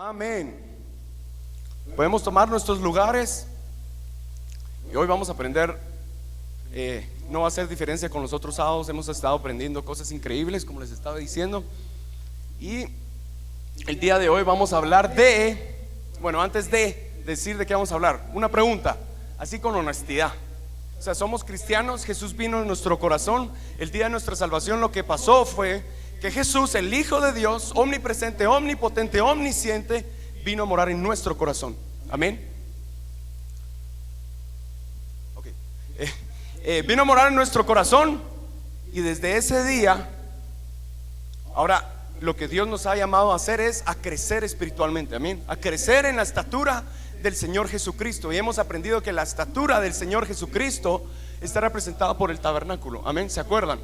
Amén. Podemos tomar nuestros lugares y hoy vamos a aprender. No va a hacer diferencia con los otros sábados. Hemos estado aprendiendo cosas increíbles, como les estaba diciendo. Y el día de hoy vamos a hablar de, bueno, antes de decir de qué vamos a hablar, una pregunta, así con honestidad. O sea, somos cristianos, Jesús vino en nuestro corazón. El día de nuestra salvación lo que pasó fue que Jesús, el Hijo de Dios, omnipresente, omnipotente, omnisciente, vino a morar en nuestro corazón. Amén. Okay. Vino a morar en nuestro corazón. Y desde ese día, ahora lo que Dios nos ha llamado a hacer es a crecer espiritualmente. Amén. A crecer en la estatura del Señor Jesucristo. Y hemos aprendido que la estatura del Señor Jesucristo está representada por el tabernáculo. Amén. ¿Se acuerdan?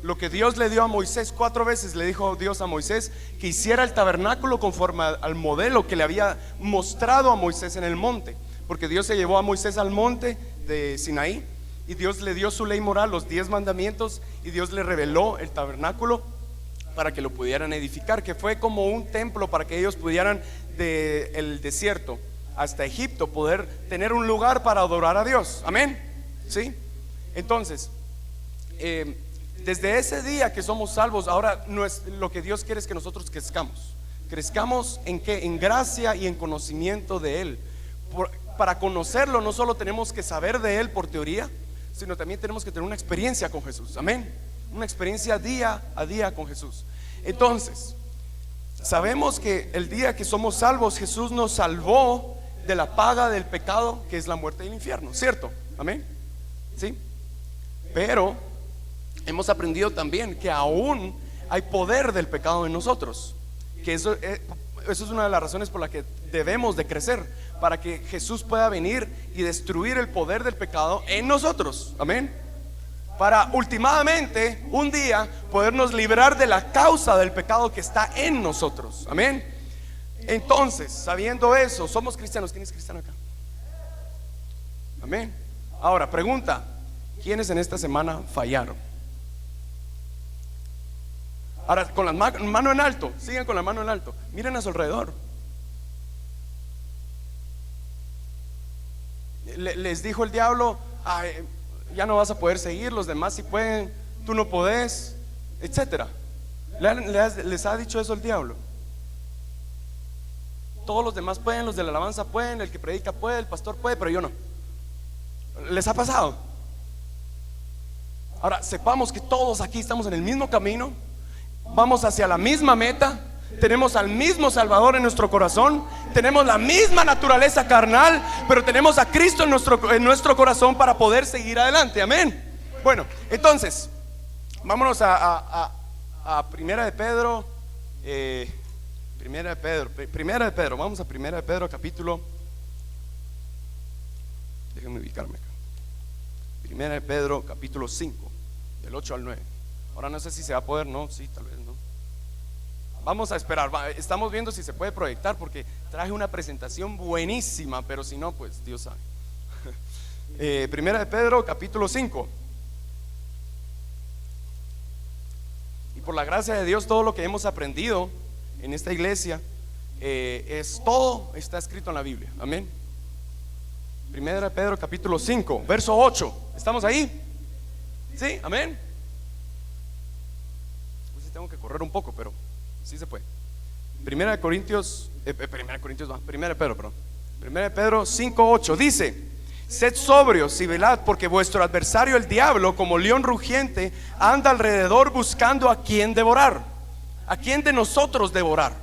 Lo que Dios le dio a Moisés, 4 veces le dijo Dios a Moisés que hiciera el tabernáculo conforme al modelo que le había mostrado a Moisés en el monte. Porque Dios se llevó a Moisés al monte de Sinaí y Dios le dio su ley moral, los 10 mandamientos, y Dios le reveló el tabernáculo para que lo pudieran edificar, que fue como un templo para que ellos pudieran del desierto hasta Egipto poder tener un lugar para adorar a Dios. Amén. ¿Sí? Entonces, desde ese día que somos salvos, ahora no es, lo que Dios quiere es que nosotros crezcamos. Crezcamos en qué, en gracia y en conocimiento de Él. Para conocerlo no solo tenemos que saber de Él por teoría, sino también tenemos que tener una experiencia con Jesús. Amén. Una experiencia día a día con Jesús. Entonces, sabemos que el día que somos salvos, Jesús nos salvó de la paga del pecado, que es la muerte del infierno, ¿cierto? Amén. ¿Sí? Pero hemos aprendido también que aún hay poder del pecado en nosotros. Que eso es una de las razones por la que debemos de crecer, para que Jesús pueda venir y destruir el poder del pecado en nosotros. Amén. Para últimamente un día podernos librar de la causa del pecado que está en nosotros. Amén. Entonces, sabiendo eso, somos cristianos. ¿Quién es cristiano acá? Amén. Ahora, pregunta: ¿quiénes en esta semana fallaron? Ahora, con la mano en alto, sigan con la mano en alto, miren a su alrededor. Les dijo el diablo: ya no vas a poder seguir, los demás sí pueden, tú no podés, etcétera. Les ha dicho eso el diablo. Todos los demás pueden, los de la alabanza pueden, el que predica puede, el pastor puede, pero yo no. ¿Les ha pasado? Ahora, sepamos que todos aquí estamos en el mismo camino, vamos hacia la misma meta, tenemos al mismo Salvador en nuestro corazón, tenemos la misma naturaleza carnal, pero tenemos a Cristo en nuestro corazón para poder seguir adelante. Amén. Bueno, entonces vámonos a Primera de Pedro. Primera de Pedro, vamos a Primera de Pedro capítulo, déjenme ubicarme acá. Primera de Pedro capítulo 5, del 8 al 9. Ahora no sé si se va a poder, no, sí, tal vez no. Vamos a esperar, estamos viendo si se puede proyectar, porque traje una presentación buenísima, pero si no, pues Dios sabe. Primera de Pedro capítulo 5. Y por la gracia de Dios, todo lo que hemos aprendido en esta iglesia, todo está escrito en la Biblia. Amén. Primera de Pedro capítulo 5, verso 8. ¿Estamos ahí? ¿Sí? Amén. Pues sí, tengo que correr un poco, pero sí se puede. Primera de Pedro 5, 8 dice: sed sobrios y velad, porque vuestro adversario el diablo, como león rugiente, anda alrededor buscando a quien devorar. ¿A quién de nosotros devorar?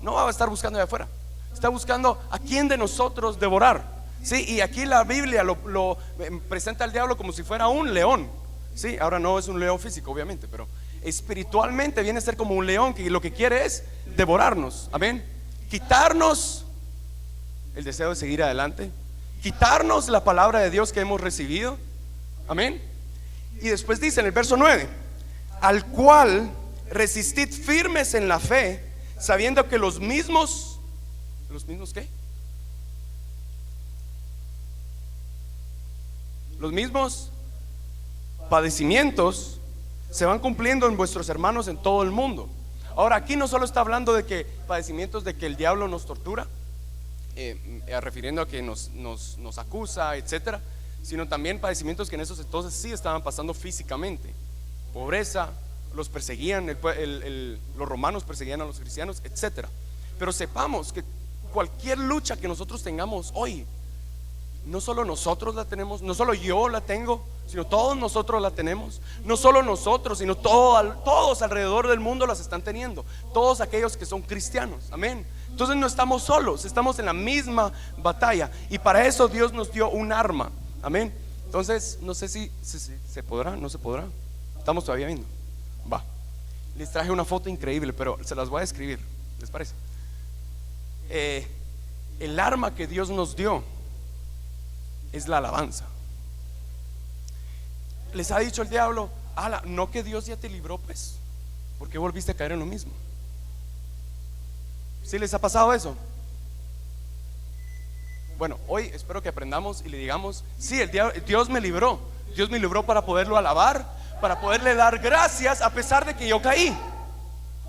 No va a estar buscando de afuera, está buscando a quién de nosotros devorar. Sí, y aquí la Biblia lo presenta al diablo como si fuera un león. Sí, ahora no es un león físico, obviamente, pero espiritualmente viene a ser como un león que lo que quiere es devorarnos. Amén. Quitarnos el deseo de seguir adelante, quitarnos la palabra de Dios que hemos recibido. Amén. Y después dice en el verso 9: al cual resistid firmes en la fe, sabiendo que los mismos ¿qué? Los mismos padecimientos se van cumpliendo en vuestros hermanos en todo el mundo. Ahora, aquí no solo está hablando de que padecimientos de que el diablo nos tortura, refiriendo a que nos acusa, etcétera, sino también padecimientos que en esos entonces sí estaban pasando físicamente. Pobreza, los perseguían, los romanos perseguían a los cristianos, etcétera. Pero sepamos que cualquier lucha que nosotros tengamos hoy, no solo nosotros la tenemos, no solo yo la tengo, sino todos nosotros la tenemos. No solo nosotros, sino todos alrededor del mundo las están teniendo, todos aquellos que son cristianos, amén. Entonces no estamos solos, estamos en la misma batalla, y para eso Dios nos dio un arma, amén. Entonces no sé si se podrá, no se podrá, estamos todavía viendo. Va, les traje una foto increíble, pero se las voy a describir, ¿les parece? El arma que Dios nos dio es la alabanza. Les ha dicho el diablo: no, que Dios ya te libró, pues, ¿por qué volviste a caer en lo mismo? ¿Sí les ha pasado eso? Bueno, hoy espero que aprendamos y le digamos: sí, Dios me libró. Dios me libró para poderlo alabar, para poderle dar gracias a pesar de que yo caí.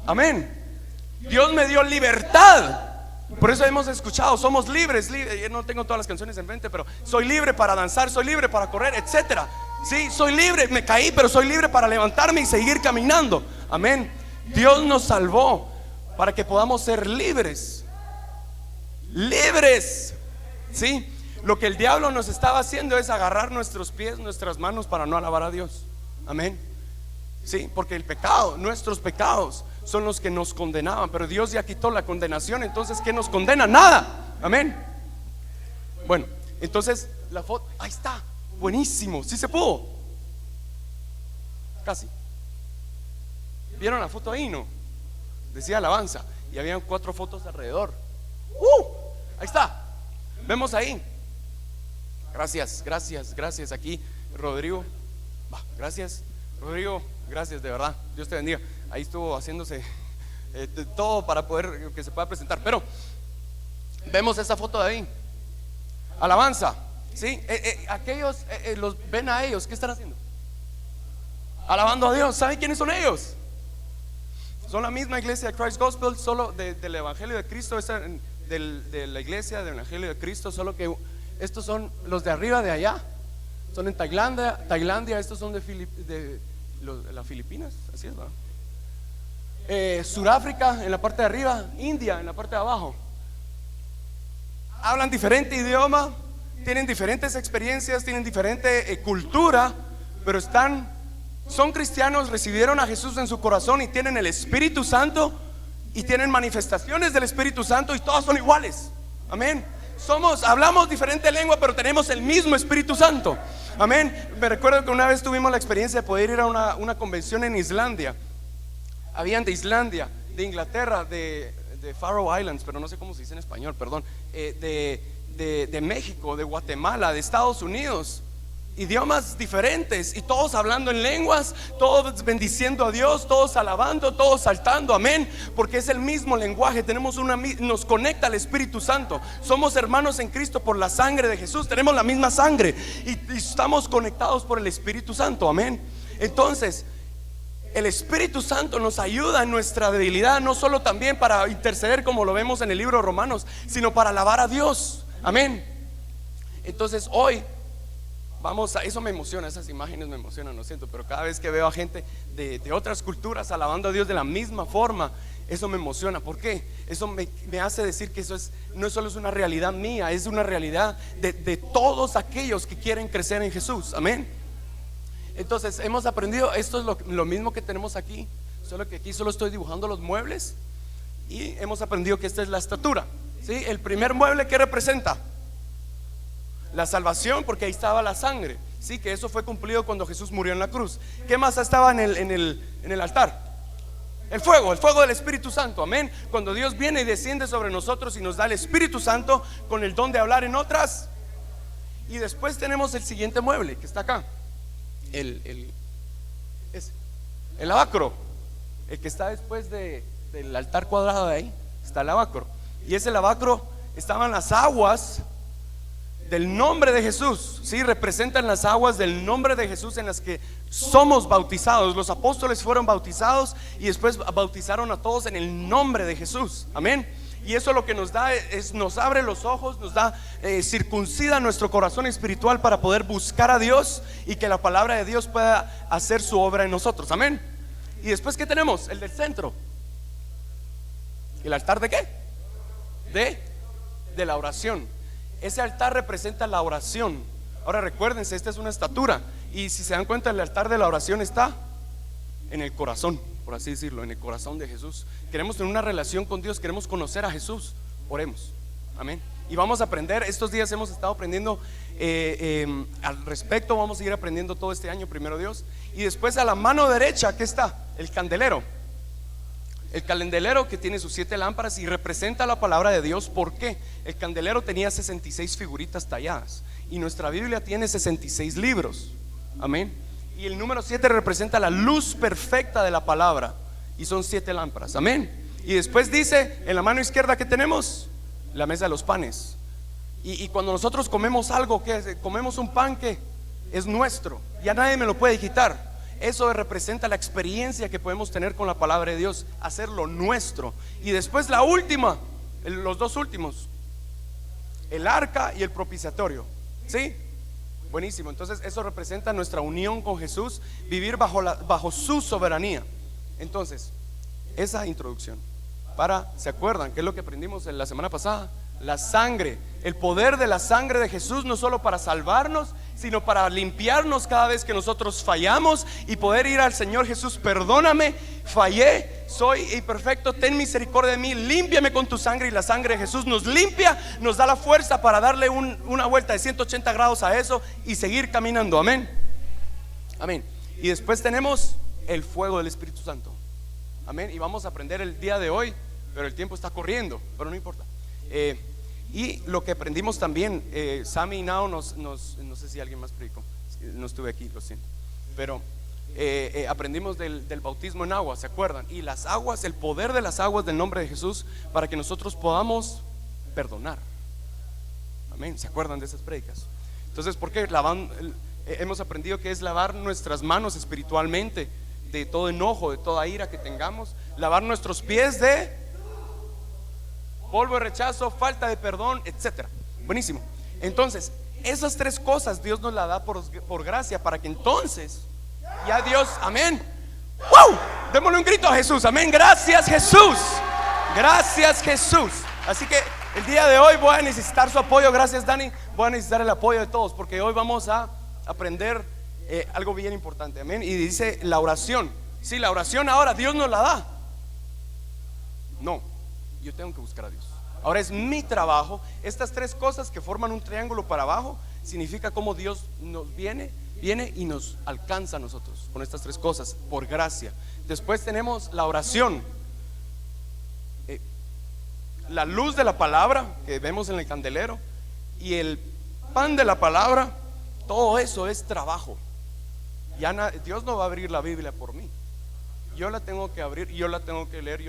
Amén. Dios me dio libertad. Por eso hemos escuchado: somos libres. Yo no tengo todas las canciones en mente, pero soy libre para danzar, soy libre para correr, etcétera. Sí, soy libre, me caí, pero soy libre para levantarme y seguir caminando. Amén. Dios nos salvó para que podamos ser libres. Libres. Sí, lo que el diablo nos estaba haciendo es agarrar nuestros pies, nuestras manos, para no alabar a Dios. Amén. Sí, porque el pecado, nuestros pecados son los que nos condenaban, pero Dios ya quitó la condenación. Entonces, ¿qué nos condena? Nada. Amén. Bueno, entonces la foto, ahí está, buenísimo, sí se pudo. Casi. ¿Vieron la foto ahí? No, decía alabanza, y habían 4 fotos alrededor. Ahí está, vemos ahí. Gracias, gracias, gracias. Aquí Rodrigo, gracias Rodrigo, gracias, de verdad, Dios te bendiga. Ahí estuvo haciéndose todo para poder que se pueda presentar. Pero vemos esa foto de ahí. Alabanza, ¿sí? Aquellos, los ven a ellos, ¿qué están haciendo? Alabando a Dios. ¿Saben quiénes son ellos? Son la misma iglesia de Christ Gospel, solo del Evangelio de Cristo, de la iglesia del Evangelio de Cristo, solo que estos son los de arriba de allá. Son en Tailandia, estos son de las Filipinas, así es, ¿verdad? Suráfrica en la parte de arriba, India en la parte de abajo. Hablan diferente idioma, tienen diferentes experiencias, tienen diferente cultura, pero son cristianos, recibieron a Jesús en su corazón y tienen el Espíritu Santo y tienen manifestaciones del Espíritu Santo, y todos son iguales. Amén. Hablamos diferente lengua, pero tenemos el mismo Espíritu Santo. Amén. Me recuerdo que una vez tuvimos la experiencia de poder ir a una convención en Islandia. Habían de Islandia, de Inglaterra, de Faroe Islands, pero no sé cómo se dice en español, perdón, de México, de Guatemala, de Estados Unidos. Idiomas diferentes, y todos hablando en lenguas, todos bendiciendo a Dios, todos alabando, todos saltando, amén, porque es el mismo lenguaje. Nos conecta al Espíritu Santo. Somos hermanos en Cristo por la sangre de Jesús, tenemos la misma sangre y estamos conectados por el Espíritu Santo, amén. Entonces el Espíritu Santo nos ayuda en nuestra debilidad, no solo también para interceder, como lo vemos en el libro de Romanos, sino para alabar a Dios, amén. Entonces hoy eso me emociona, esas imágenes me emocionan, lo siento, pero cada vez que veo a gente de otras culturas alabando a Dios de la misma forma, eso me emociona. ¿Por qué? Eso me hace decir que no solo es una realidad mía, es una realidad de todos aquellos que quieren crecer en Jesús, amén. Entonces hemos aprendido, esto es lo mismo que tenemos aquí, solo que aquí solo estoy dibujando los muebles, y hemos aprendido que esta es la estatura, ¿sí? El primer mueble, ¿qué representa? La salvación, porque ahí estaba la sangre, sí, que eso fue cumplido cuando Jesús murió en la cruz. ¿Qué más estaba en el altar? El fuego del Espíritu Santo, amén. Cuando Dios viene y desciende sobre nosotros y nos da el Espíritu Santo con el don de hablar en otras. Y después tenemos el siguiente mueble que está acá, el lavacro, el que está después del altar cuadrado. De ahí está el lavacro, y ese lavacro estaban las aguas del nombre de Jesús, ¿sí? Representan las aguas del nombre de Jesús en las que somos bautizados. Los apóstoles fueron bautizados y después bautizaron a todos en el nombre de Jesús, amén. Y eso lo que nos da es, nos abre los ojos, nos da, circuncida nuestro corazón espiritual para poder buscar a Dios y que la palabra de Dios pueda hacer su obra en nosotros, amén. Y después, ¿qué tenemos? El del centro. ¿El altar de qué? De la oración. Ese altar representa la oración. Ahora recuérdense, esta es una estatura. Y si se dan cuenta, el altar de la oración está en el corazón, por así decirlo, en el corazón de Jesús. Queremos tener una relación con Dios, queremos conocer a Jesús. Oremos, amén. Y vamos a aprender, estos días hemos estado aprendiendo al respecto. Vamos a ir aprendiendo todo este año, primero Dios. Y después a la mano derecha, ¿qué está? El candelero. El candelero que tiene sus 7 lámparas y representa la palabra de Dios. ¿Por qué? El candelero tenía 66 figuritas talladas y nuestra Biblia tiene 66 libros, amén. Y el número 7 representa la luz perfecta de la palabra y son 7 lámparas, amén. Y después dice, en la mano izquierda, ¿qué tenemos? La mesa de los panes. Y cuando nosotros comemos algo, ¿qué? Comemos un pan que es nuestro, ya nadie me lo puede quitar. Eso representa la experiencia que podemos tener con la palabra de Dios, hacerlo nuestro. Y después la última, los dos últimos, el arca y el propiciatorio, ¿sí? Buenísimo. Entonces eso representa nuestra unión con Jesús, vivir bajo su soberanía. Entonces, esa introducción ¿se acuerdan qué es lo que aprendimos en la semana pasada? La sangre, el poder de la sangre de Jesús, no solo para salvarnos, sino para limpiarnos cada vez que nosotros fallamos y poder ir al Señor: Jesús, perdóname, fallé, soy imperfecto, ten misericordia de mí, límpiame con tu sangre. Y la sangre de Jesús nos limpia, nos da la fuerza para darle una vuelta de 180 grados a eso y seguir caminando, amén. Amén. Y después tenemos el fuego del Espíritu Santo, amén. Y vamos a aprender el día de hoy, pero el tiempo está corriendo, pero no importa. Y lo que aprendimos también, Sammy y Nao no sé si alguien más predicó, no estuve aquí, lo siento, pero aprendimos del bautismo en agua, ¿se acuerdan? Y las aguas, el poder de las aguas del nombre de Jesús para que nosotros podamos perdonar, amén. ¿Se acuerdan de esas predicas? Entonces, ¿por qué? Hemos aprendido que es lavar nuestras manos espiritualmente de todo enojo, de toda ira que tengamos, lavar nuestros pies de polvo de rechazo, falta de perdón, etcétera. Buenísimo. Entonces, esas 3 cosas Dios nos las da por gracia, para que entonces ya Dios, amén. ¡Wow! Démosle un grito a Jesús, amén. Gracias, Jesús. Gracias, Jesús. Así que el día de hoy voy a necesitar su apoyo. Gracias, Dani. Voy a necesitar el apoyo de todos, porque hoy vamos a aprender algo bien importante, amén. Y dice la oración. Sí, la oración ahora Dios nos la da. No, yo tengo que buscar a Dios. Ahora es mi trabajo. Estas 3 cosas que forman un triángulo para abajo significa cómo Dios nos viene y nos alcanza a nosotros con estas 3 cosas por gracia. Después tenemos la oración, la luz de la palabra que vemos en el candelero y el pan de la palabra. Todo eso es trabajo. Dios no va a abrir la Biblia por mí. Yo la tengo que abrir, yo la tengo que leer,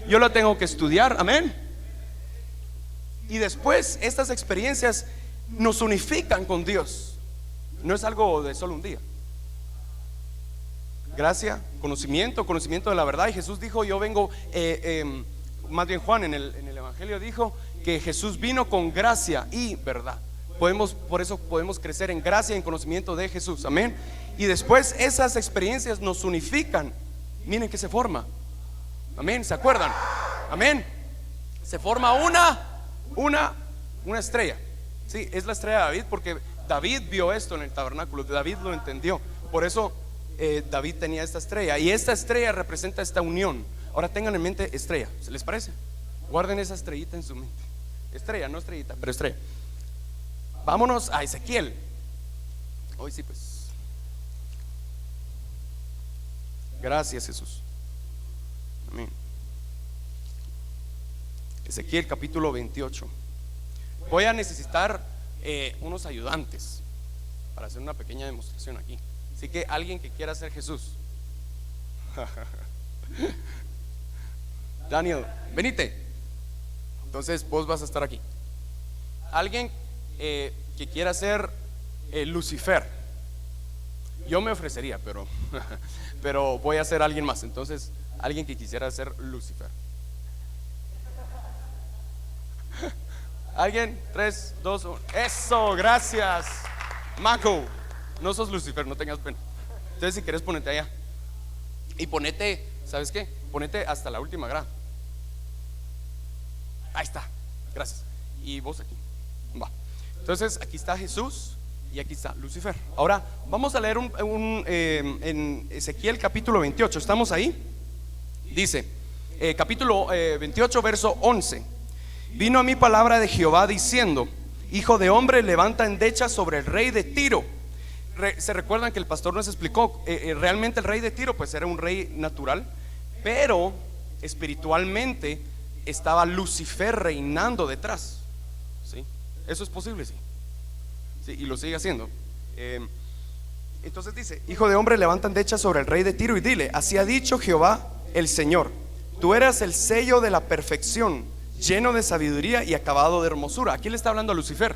yo la tengo que estudiar, amén. Y después estas experiencias nos unifican con Dios. No es algo de solo un día. Gracia, conocimiento de la verdad. Y Jesús dijo, yo vengo, más bien Juan en el Evangelio dijo que Jesús vino con gracia y verdad. Por eso podemos crecer en gracia y en conocimiento de Jesús, amén. Y después esas experiencias nos unifican. Miren que se forma, amén, ¿se acuerdan? Amén. Se forma una estrella. Sí, es la estrella de David, porque David vio esto en el tabernáculo. David lo entendió. Por eso David tenía esta estrella. Y esta estrella representa esta unión. Ahora tengan en mente estrella, ¿se les parece? Guarden esa estrellita en su mente. Estrella, no estrellita, pero estrella. Vámonos a Ezequiel. Hoy sí, pues. Gracias, Jesús. Amén. Ezequiel capítulo 28. Voy a necesitar unos ayudantes para hacer una pequeña demostración aquí. Así que alguien que quiera ser Jesús. Daniel, venite. Entonces vos vas a estar aquí. Alguien que quiera ser Lucifer. Yo me ofrecería, pero voy a ser alguien más. Entonces, alguien que quisiera ser Lucifer. ¿Alguien? 3, 2, 1. Eso, gracias Maco. No sos Lucifer, no tengas pena. Entonces si quieres ponete allá. Y ponete, ¿sabes qué? Ponete hasta la última grada. Ahí está, gracias. Y vos aquí. Va. Entonces aquí está Jesús y aquí está Lucifer. Ahora vamos a leer en Ezequiel capítulo 28. ¿Estamos ahí? Dice capítulo 28 verso 11. Vino a mí palabra de Jehová diciendo: hijo de hombre, levanta endecha sobre el rey de Tiro. Se recuerdan que el pastor nos explicó, realmente el rey de Tiro pues era un rey natural, pero espiritualmente estaba Lucifer reinando detrás. ¿Sí? Eso es posible, sí. Sí, y lo sigue haciendo. Entonces dice: hijo de hombre, levanta endecha sobre el rey de Tiro y dile: así ha dicho Jehová el Señor, tú eras el sello de la perfección, lleno de sabiduría y acabado de hermosura. Aquí le está hablando a Lucifer.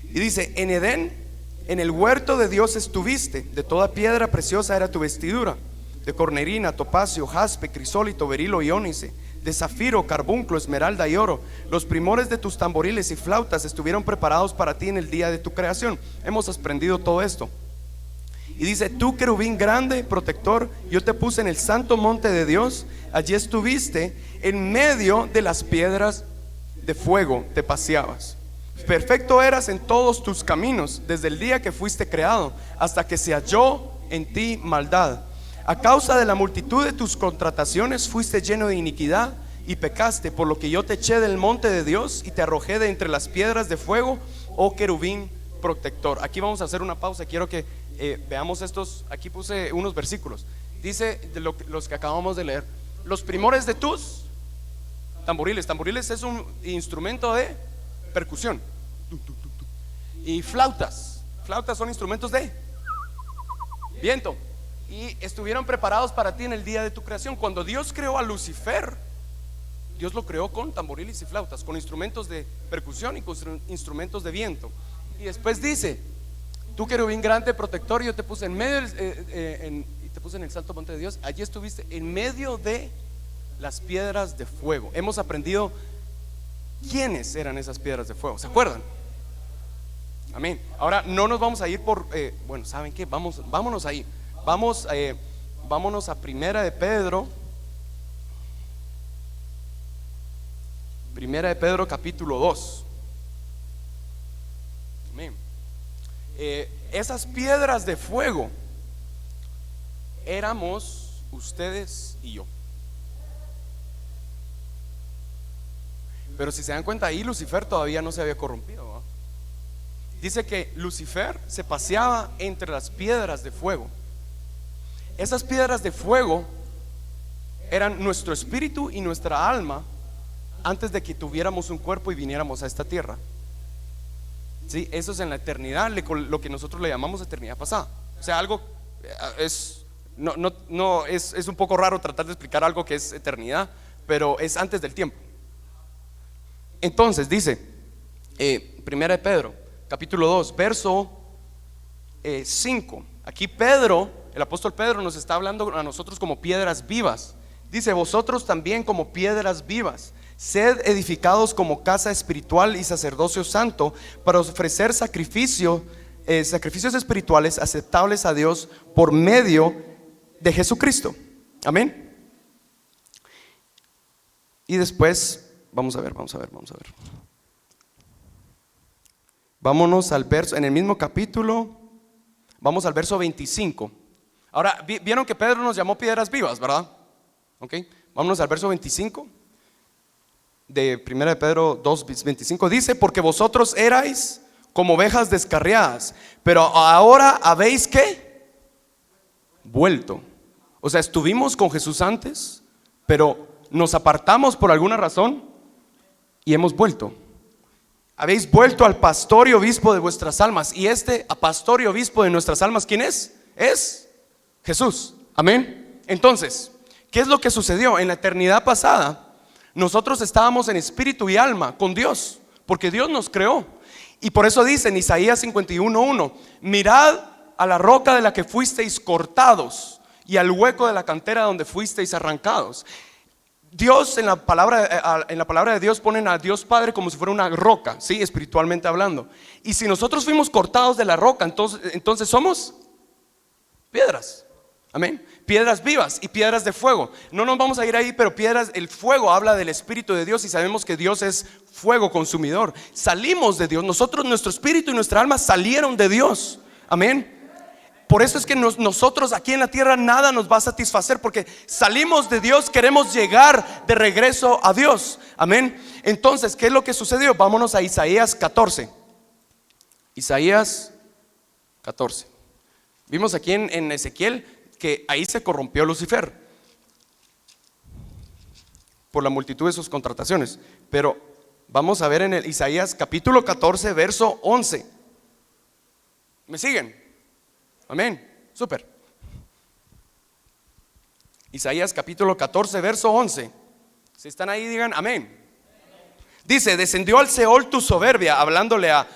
Y dice: en Edén, en el huerto de Dios estuviste, de toda piedra preciosa era tu vestidura, de cornerina, topacio, jaspe, crisólito, berilo y ónice, de zafiro, carbunclo, esmeralda y oro. Los primores de tus tamboriles y flautas estuvieron preparados para ti en el día de tu creación. Hemos aprendido todo esto. Y dice: tú, querubín grande, protector, yo te puse en el santo monte de Dios. Allí estuviste, en medio de las piedras de fuego te paseabas. Perfecto eras en todos tus caminos, desde el día que fuiste creado, hasta que se halló en ti maldad. A causa de la multitud de tus contrataciones fuiste lleno de iniquidad y pecaste, por lo que yo te eché del monte de Dios y te arrojé de entre las piedras de fuego, oh querubín protector. Aquí vamos a hacer una pausa. Quiero que veamos estos. Aquí puse unos versículos. Dice los que acabamos de leer: los primores de tus tamboriles. Tamboriles es un instrumento de percusión. Y flautas. Flautas son instrumentos de viento. Y estuvieron preparados para ti en el día de tu creación. Cuando Dios creó a Lucifer, Dios lo creó con tamboriles y flautas, con instrumentos de percusión y con instrumentos de viento. Y después dice: tú, querubín grande, protector, yo te puse en medio y te puse en el santo monte de Dios. Allí estuviste en medio de las piedras de fuego. Hemos aprendido quiénes eran esas piedras de fuego. ¿Se acuerdan? Amén. Ahora no nos vamos a ir por bueno, ¿saben qué? Vámonos ahí. Vámonos a Primera de Pedro. Primera de Pedro capítulo 2. Amén. Esas piedras de fuego éramos ustedes y yo. Pero si se dan cuenta, ahí Lucifer todavía no se había corrompido, ¿no? Dice que Lucifer se paseaba entre las piedras de fuego. Esas piedras de fuego eran nuestro espíritu y nuestra alma antes de que tuviéramos un cuerpo y viniéramos a esta tierra. ¿Sí? Eso es en la eternidad, lo que nosotros le llamamos eternidad pasada. O sea, algo es un poco raro tratar de explicar algo que es eternidad, pero es antes del tiempo. Entonces dice Primera de Pedro capítulo 2 verso 5. Aquí Pedro, el apóstol Pedro, nos está hablando a nosotros como piedras vivas. Dice: vosotros también como piedras vivas, sed edificados como casa espiritual y sacerdocio santo, para ofrecer sacrificios espirituales aceptables a Dios por medio de Jesucristo. Amén. Y después vamos a ver. Vámonos al verso, en el mismo capítulo, vamos al verso 25. Ahora, vieron que Pedro nos llamó piedras vivas, ¿verdad? Ok, vámonos al verso 25 de 1 de Pedro 2:25. Dice: porque vosotros erais como ovejas descarriadas, pero ahora habéis ¿qué? Vuelto. O sea, estuvimos con Jesús antes, pero nos apartamos por alguna razón y hemos vuelto. Habéis vuelto al pastor y obispo de vuestras almas. Y este pastor y obispo de nuestras almas, ¿quién es? Es Jesús. Amén. Entonces, ¿qué es lo que sucedió? En la eternidad pasada, nosotros estábamos en espíritu y alma con Dios, porque Dios nos creó. Y por eso dice en Isaías 51:1: mirad a la roca de la que fuisteis cortados y al hueco de la cantera donde fuisteis arrancados. Dios en la palabra de Dios ponen a Dios Padre como si fuera una roca, ¿sí? Espiritualmente hablando. Y si nosotros fuimos cortados de la roca, entonces somos piedras. Amén. Piedras vivas y piedras de fuego. No nos vamos a ir ahí, pero piedras, el fuego habla del Espíritu de Dios y sabemos que Dios es fuego consumidor. Salimos de Dios, nuestro espíritu y nuestra alma salieron de Dios. Amén. Por eso es que nosotros aquí en la tierra nada nos va a satisfacer, porque salimos de Dios, queremos llegar de regreso a Dios. Amén. Entonces, ¿qué es lo que sucedió? Vámonos a Isaías 14. Isaías 14. Vimos aquí en Ezequiel que ahí se corrompió Lucifer por la multitud de sus contrataciones. Pero vamos a ver en el Isaías capítulo 14 verso 11. ¿Me siguen? Amén, súper. Isaías capítulo 14 verso 11. Si están ahí digan amén. Dice: descendió al Seol tu soberbia, hablándole a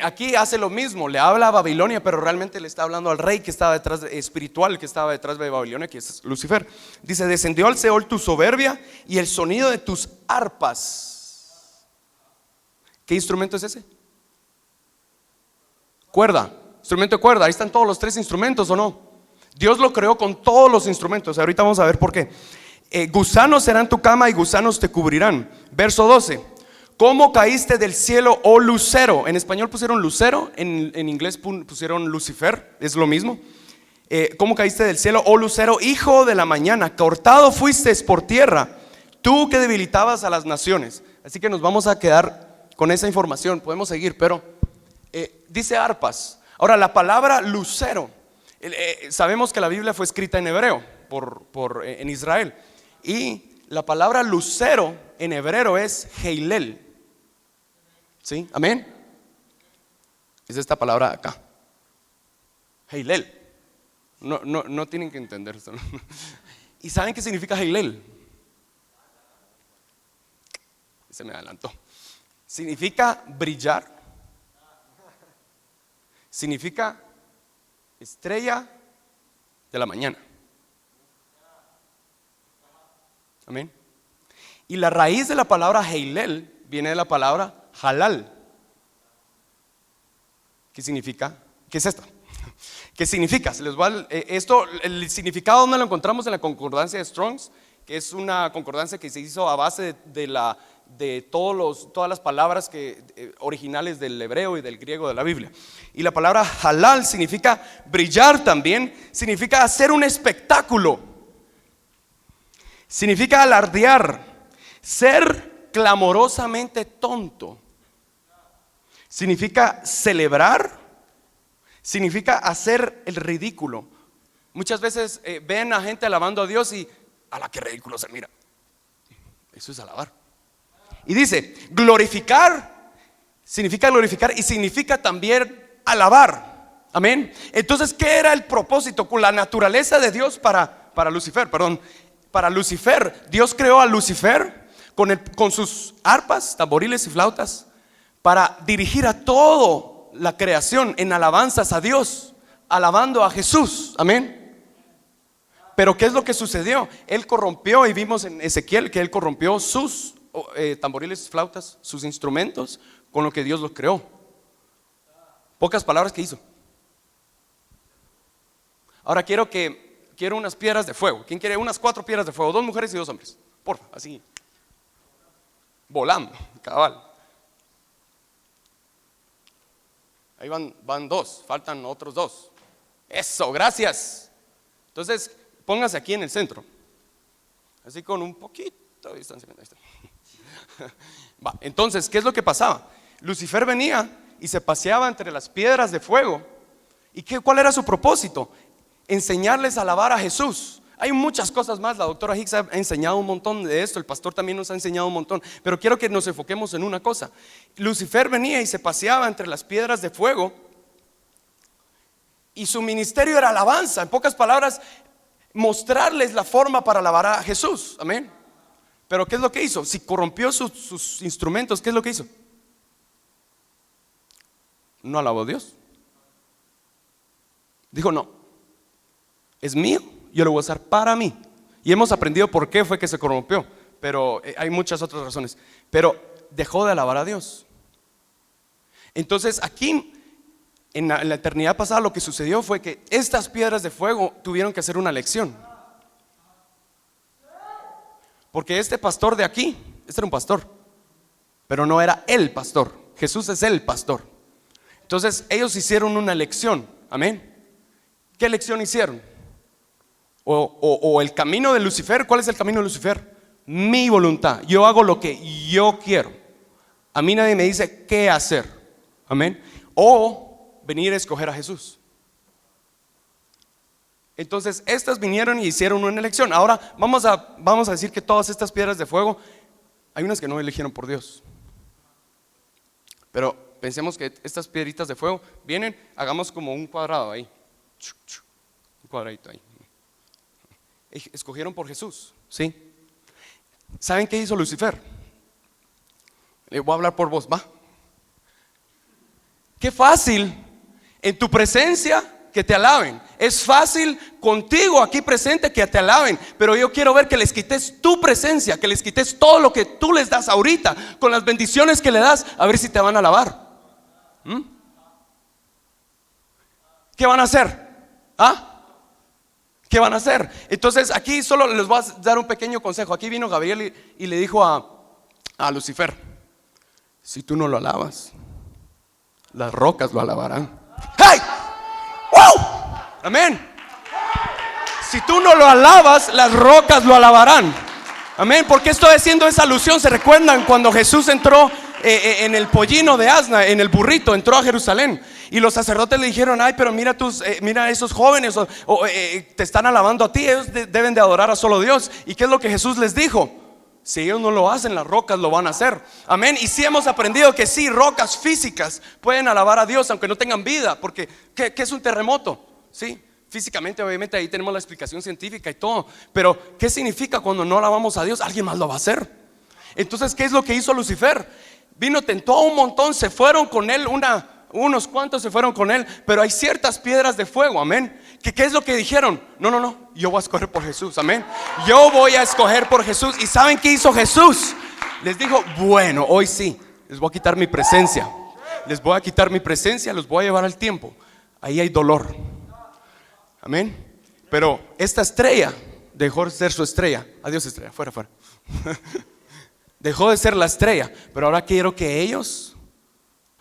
aquí hace lo mismo, le habla a Babilonia, pero realmente le está hablando al rey que estaba detrás, espiritual que estaba detrás de Babilonia, que es Lucifer. Dice: descendió al Seol tu soberbia y el sonido de tus arpas. ¿Qué instrumento es ese? Cuerda, instrumento de cuerda. Ahí están todos los tres instrumentos, ¿o no? Dios lo creó con todos los instrumentos. Ahorita vamos a ver por qué. Gusanos serán tu cama y gusanos te cubrirán. Verso 12: ¿cómo caíste del cielo, oh lucero? En español pusieron lucero, en inglés pusieron Lucifer, es lo mismo. ¿Cómo caíste del cielo, oh lucero, hijo de la mañana? Cortado fuiste por tierra, tú que debilitabas a las naciones. Así que nos vamos a quedar con esa información. Podemos seguir, pero dice arpas. Ahora, la palabra lucero, sabemos que la Biblia fue escrita en hebreo en Israel. Y la palabra lucero en hebreo es Heilel. ¿Sí? Amén. Es esta palabra de acá, Heilel. No tienen que entender esto, ¿no? ¿Y saben qué significa Heilel? Se me adelantó. Significa brillar. Significa estrella de la mañana. Amén. Y la raíz de la palabra Heilel viene de la palabra halal. ¿Qué significa? ¿Qué es esto? ¿Qué significa? El significado donde lo encontramos en la concordancia de Strong's, que es una concordancia que se hizo a base de todas las palabras originales del hebreo y del griego de la Biblia. Y la palabra halal significa brillar también, significa hacer un espectáculo, significa alardear, ser clamorosamente tonto, significa celebrar, significa hacer el ridículo. Muchas veces ven a gente alabando a Dios y a la que ridículo se mira. Eso es alabar. Y dice glorificar, significa glorificar y significa también alabar. Amén. Entonces, ¿qué era el propósito con la naturaleza de Dios para Lucifer? Para Lucifer, Dios creó a Lucifer con sus arpas, tamboriles y flautas para dirigir a toda la creación en alabanzas a Dios, alabando a Jesús. Amén. Pero ¿qué es lo que sucedió? Él corrompió, y vimos en Ezequiel que él corrompió sus tamboriles, flautas, sus instrumentos con lo que Dios los creó. Pocas palabras que hizo. Ahora quiero unas piedras de fuego. ¿Quién quiere unas 4 piedras de fuego? 2 mujeres y 2 hombres. Porfa, así. Volando, cabal. Ahí van 2, faltan otros 2. Eso, gracias. Entonces, póngase aquí en el centro. Así con un poquito de distanciamiento. Ahí está. Entonces, ¿qué es lo que pasaba? Lucifer venía y se paseaba entre las piedras de fuego. ¿Y cuál era su propósito? Enseñarles a alabar a Jesús. Hay muchas cosas más. La doctora Hicks ha enseñado un montón de esto. El pastor también nos ha enseñado un montón. Pero quiero que nos enfoquemos en una cosa. Lucifer venía y se paseaba entre las piedras de fuego, y su ministerio era alabanza. En pocas palabras, mostrarles la forma para alabar a Jesús. Amén. Pero ¿qué es lo que hizo? Si corrompió sus instrumentos, ¿qué es lo que hizo? no alabó a Dios. Dijo, no, es mío, yo lo voy a usar para mí. Y hemos aprendido por qué fue que se corrompió, pero hay muchas otras razones. Pero dejó de alabar a Dios. Entonces aquí, en la eternidad pasada, lo que sucedió fue que estas piedras de fuego tuvieron que hacer una lección. Porque este pastor de aquí, este era un pastor, pero no era el pastor. Jesús es el pastor. Entonces ellos hicieron una lección. Amén. ¿Qué lección hicieron? O el camino de Lucifer. ¿Cuál es el camino de Lucifer? Mi voluntad. Yo hago lo que yo quiero. A mí nadie me dice qué hacer. Amén. O venir a escoger a Jesús. Entonces estas vinieron y hicieron una elección. Ahora vamos a decir que todas estas piedras de fuego, hay unas que no eligieron por Dios. Pero pensemos que estas piedritas de fuego vienen, hagamos como un cuadrado ahí. Un cuadradito ahí. Escogieron por Jesús, ¿sí? ¿Saben qué hizo Lucifer? Le voy a hablar por vos, va. Qué fácil en tu presencia que te alaben. Es fácil contigo aquí presente que te alaben, pero yo quiero ver que les quites tu presencia, que les quites todo lo que tú les das ahorita, con las bendiciones que le das, a ver si te van a alabar. ¿Qué van a hacer? ¿Qué van a hacer? Entonces aquí solo les voy a dar un pequeño consejo. Aquí vino Gabriel y le dijo a Lucifer: si tú no lo alabas, las rocas lo alabarán. ¡Hey! ¡Wow! Amén. Si tú no lo alabas, las rocas lo alabarán. Amén. ¿Por qué estoy haciendo esa alusión? ¿Se recuerdan cuando Jesús entró en el pollino de asna, en el burrito, entró a Jerusalén? Y los sacerdotes le dijeron: ay, pero mira mira esos jóvenes te están alabando a ti, ellos deben de adorar a solo Dios. ¿Y qué es lo que Jesús les dijo? Si ellos no lo hacen, las rocas lo van a hacer. Amén. Y sí hemos aprendido que sí, rocas físicas pueden alabar a Dios aunque no tengan vida. Porque ¿qué es un terremoto? Sí, físicamente obviamente ahí tenemos la explicación científica y todo. Pero ¿qué significa cuando no alabamos a Dios? Alguien más lo va a hacer. Entonces, ¿qué es lo que hizo Lucifer? Vino, tentó a un montón, se fueron con él, unos cuantos se fueron con él. Pero hay ciertas piedras de fuego, amén, ¿qué es lo que dijeron? No, yo voy a escoger por Jesús, amén. Yo voy a escoger por Jesús. ¿Y saben qué hizo Jesús? Les dijo: bueno, hoy sí, les voy a quitar mi presencia. Les voy a quitar mi presencia, los voy a llevar al tiempo. Ahí hay dolor, amén. Pero esta estrella dejó de ser su estrella. Adiós estrella, fuera. Dejó de ser la estrella. Pero ahora quiero que ellos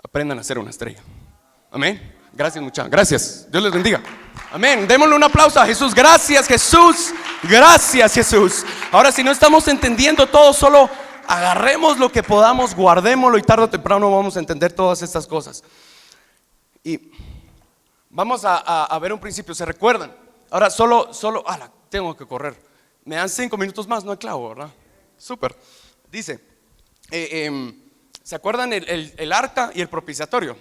aprendan a ser una estrella. Amén. Gracias, muchachos. Gracias. Dios les bendiga. Amén. Démosle un aplauso a Jesús. Gracias, Jesús. Gracias, Jesús. Ahora, si no estamos entendiendo todo, solo agarremos lo que podamos, guardémoslo, y tarde o temprano vamos a entender todas estas cosas. Y vamos a ver un principio. ¿Se recuerdan? Ahora solo tengo que correr. Me dan 5 minutos más, no hay clavo, ¿verdad? Súper. Dice, ¿se acuerdan el arca y el propiciatorio?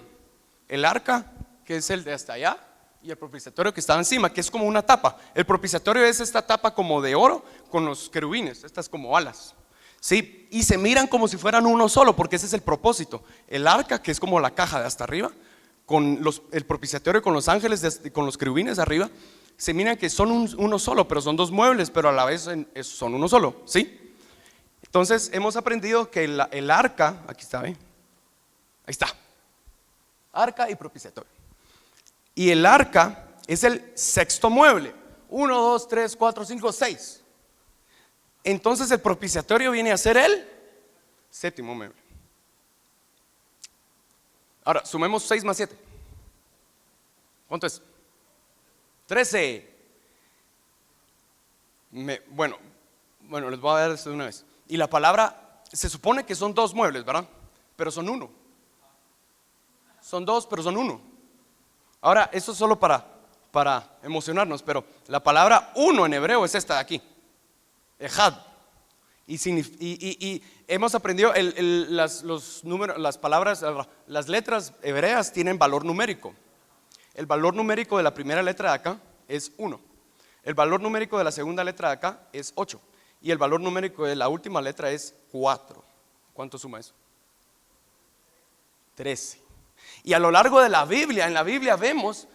El arca, que es el de hasta allá, y el propiciatorio que estaba encima, que es como una tapa. El propiciatorio es esta tapa como de oro con los querubines, estas como alas, ¿sí? Y se miran como si fueran uno solo, porque ese es el propósito. El arca, que es como la caja de hasta arriba, con el propiciatorio con los ángeles, con los querubines arriba, se miran que son uno solo, pero son dos muebles, pero a la vez son uno solo, ¿sí? Entonces hemos aprendido que el arca, aquí está, ahí está, arca y propiciatorio. Y el arca es el sexto mueble. 1, 2, 3, 4, 5, 6. Entonces el propiciatorio viene a ser el séptimo mueble. Ahora sumemos 6 más 7. ¿Cuánto es? 13. Bueno, les voy a dar esto de una vez. Y la palabra, se supone que son 2 muebles, ¿verdad? Pero son 1. Son 2, pero son 1. Ahora, eso es solo para emocionarnos, pero la palabra 1 en hebreo es esta de aquí, Ejad. Y hemos aprendido los números, las palabras, las letras hebreas tienen valor numérico. El valor numérico de la primera letra de acá es 1. El valor numérico de la segunda letra de acá es 8. Y el valor numérico de la última letra es 4. ¿Cuánto suma eso? 13. Y a lo largo de la Biblia, en la Biblia vemos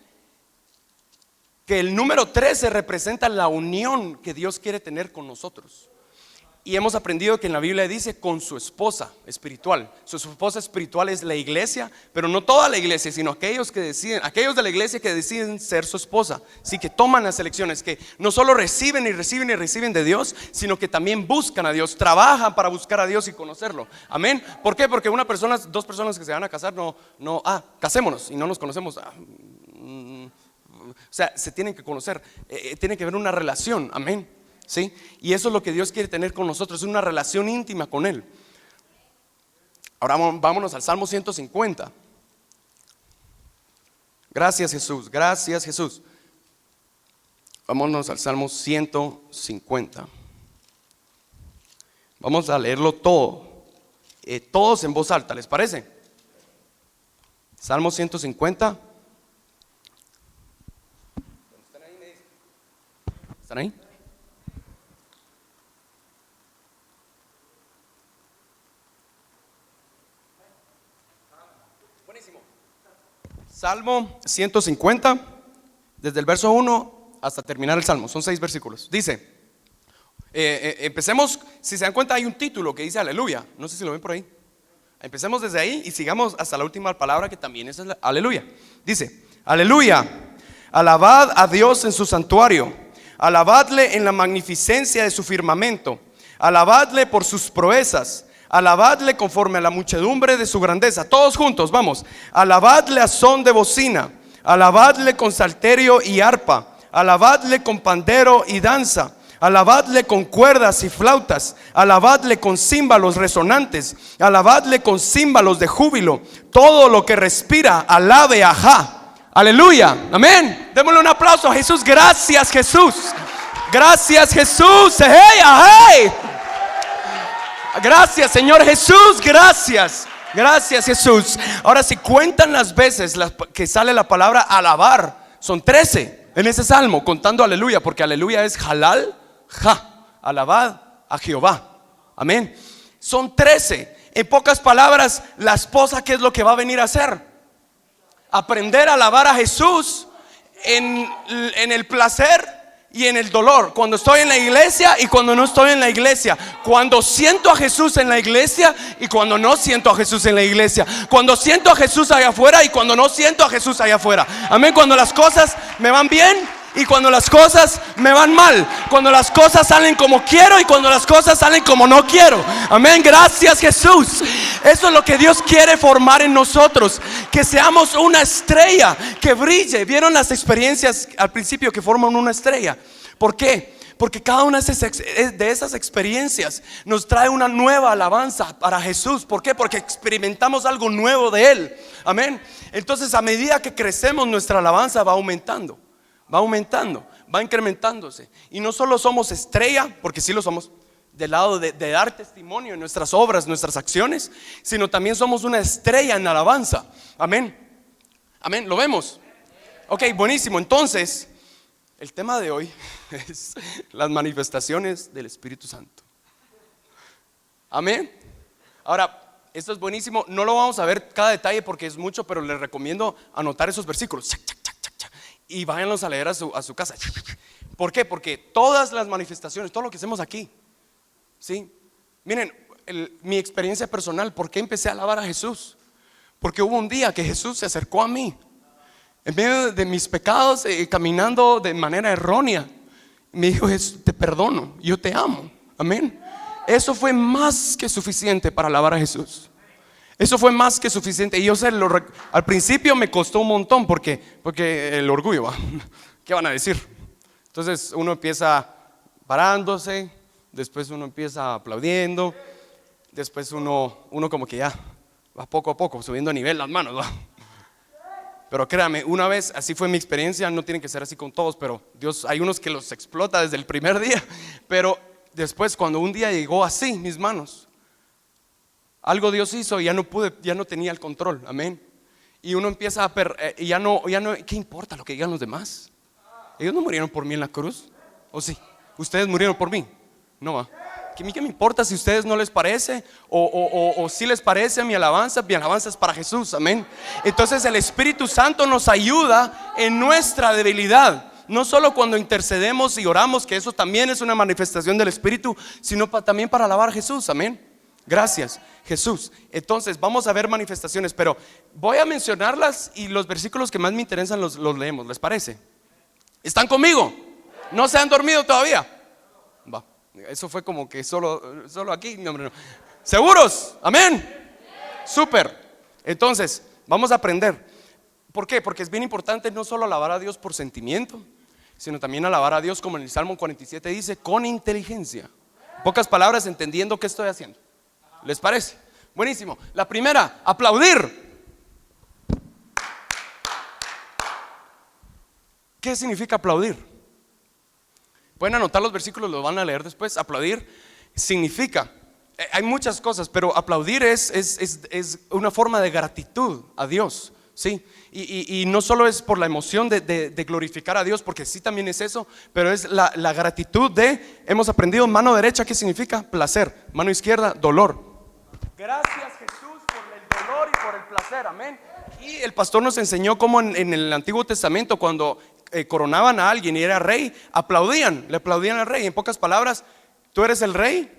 que el número 13 representa la unión que Dios quiere tener con nosotros. Y hemos aprendido que en la Biblia dice con su esposa espiritual. Su esposa espiritual es la iglesia, pero no toda la iglesia, sino aquellos que deciden, aquellos de la iglesia que deciden ser su esposa. Sí, que toman las elecciones, que no solo reciben y reciben y reciben de Dios, sino que también buscan a Dios, trabajan para buscar a Dios y conocerlo. Amén. ¿Por qué? Porque dos personas que se van a casar casémonos y no nos conocemos. O sea, se tienen que conocer, tiene que haber una relación. Amén. ¿Sí? Y eso es lo que Dios quiere tener con nosotros, una relación íntima con Él. Ahora vámonos al Salmo 150. Gracias Jesús, gracias Jesús. Vámonos al Salmo 150. Vamos a leerlo todo, todos en voz alta, ¿les parece? Salmo 150. ¿Están ahí? Salmo 150, desde el verso 1 hasta terminar el Salmo, son 6 versículos. Dice, empecemos, si se dan cuenta hay un título que dice aleluya, no sé si lo ven por ahí. Empecemos desde ahí y sigamos hasta la última palabra que también es aleluya. Dice, aleluya, alabad a Dios en su santuario, alabadle en la magnificencia de su firmamento, alabadle por sus proezas. Alabadle conforme a la muchedumbre de su grandeza. Todos juntos, vamos. Alabadle a son de bocina, alabadle con salterio y arpa, alabadle con pandero y danza, alabadle con cuerdas y flautas, alabadle con címbalos resonantes, alabadle con címbalos de júbilo. Todo lo que respira, alabe a Jah. Aleluya, amén. Démosle un aplauso a Jesús. Gracias Jesús. Gracias Jesús. Hey, hey. Gracias Señor Jesús, gracias. Gracias Jesús. Ahora si cuentan las veces que sale la palabra alabar, son 13 en ese salmo, contando aleluya, porque aleluya es halal, alabad a Jehová. Amén. Son 13. En pocas palabras, la esposa, ¿qué es lo que va a venir a hacer? Aprender a alabar a Jesús en el placer y en el dolor, cuando estoy en la iglesia y cuando no estoy en la iglesia, cuando siento a Jesús en la iglesia y cuando no siento a Jesús en la iglesia, cuando siento a Jesús allá afuera y cuando no siento a Jesús allá afuera. Amén. Cuando las cosas me van bien y cuando las cosas me van mal, cuando las cosas salen como quiero y cuando las cosas salen como no quiero. Amén. Gracias Jesús. Eso es lo que Dios quiere formar en nosotros, que seamos una estrella que brille. ¿Vieron las experiencias al principio que forman una estrella? ¿Por qué? Porque cada una de esas experiencias nos trae una nueva alabanza para Jesús. ¿Por qué? Porque experimentamos algo nuevo de Él. Amén. Entonces a medida que crecemos, nuestra alabanza va aumentando, va incrementándose. Y no solo somos estrella, porque sí lo somos, del lado de dar testimonio en nuestras obras, nuestras acciones, sino también somos una estrella en alabanza. Amén. Amén, ¿lo vemos? Ok, buenísimo. Entonces, el tema de hoy es las manifestaciones del Espíritu Santo. Amén. Ahora, esto es buenísimo. No lo vamos a ver cada detalle porque es mucho, pero les recomiendo anotar esos versículos y váyanlos a leer a su casa. ¿Por qué? Porque todas las manifestaciones, todo lo que hacemos aquí, ¿sí? Miren, mi experiencia personal, ¿por qué empecé a alabar a Jesús? Porque hubo un día que Jesús se acercó a mí en medio de mis pecados, caminando de manera errónea. Me dijo, te perdono, yo te amo. Amén. Eso fue más que suficiente para alabar a Jesús. Eso fue más que suficiente. Y yo sé, al principio me costó un montón porque el orgullo, ¿va? ¿Qué van a decir? Entonces uno empieza parándose, después uno empieza aplaudiendo, después uno como que ya va poco a poco subiendo a nivel las manos, ¿va? Pero créame, una vez, así fue mi experiencia. No tienen que ser así con todos, pero Dios, hay unos que los explota desde el primer día. Pero después, cuando un día llegó así mis manos, algo Dios hizo y ya no tenía el control. Amén. Y uno empieza y ya no, ¿qué importa lo que digan los demás? Ellos no murieron por mí en la cruz, ¿o sí? ¿Ustedes murieron por mí? No, Que a mí que me importa si a ustedes no les parece o si les parece mi alabanza es para Jesús, amén. Entonces el Espíritu Santo nos ayuda en nuestra debilidad. No solo cuando intercedemos y oramos, que eso también es una manifestación del Espíritu, sino también para alabar a Jesús, amén. Gracias, Jesús. Entonces vamos a ver manifestaciones, pero voy a mencionarlas y los versículos que más me interesan los leemos, ¿les parece? ¿Están conmigo? ¿No se han dormido todavía? Va, eso fue como que solo aquí. No, no. ¿Seguros? Amén. Súper. Entonces vamos a aprender. ¿Por qué? Porque es bien importante no solo alabar a Dios por sentimiento, sino también alabar a Dios, como en el Salmo 47 dice, con inteligencia. En pocas palabras, entendiendo qué estoy haciendo. ¿Les parece? Buenísimo. La primera, aplaudir. ¿Qué significa aplaudir? Pueden anotar los versículos, los van a leer después. Aplaudir significa, hay muchas cosas, pero aplaudir es una forma de gratitud a Dios, ¿sí? Y no solo es por la emoción de glorificar a Dios, porque sí también es eso, pero es la gratitud hemos aprendido, mano derecha, ¿qué significa? Placer. Mano izquierda, dolor. Gracias, Jesús, por el dolor y por el placer, amén. Y el pastor nos enseñó cómo en el Antiguo Testamento, cuando coronaban a alguien y era rey, le aplaudían al rey. En pocas palabras, tú eres el rey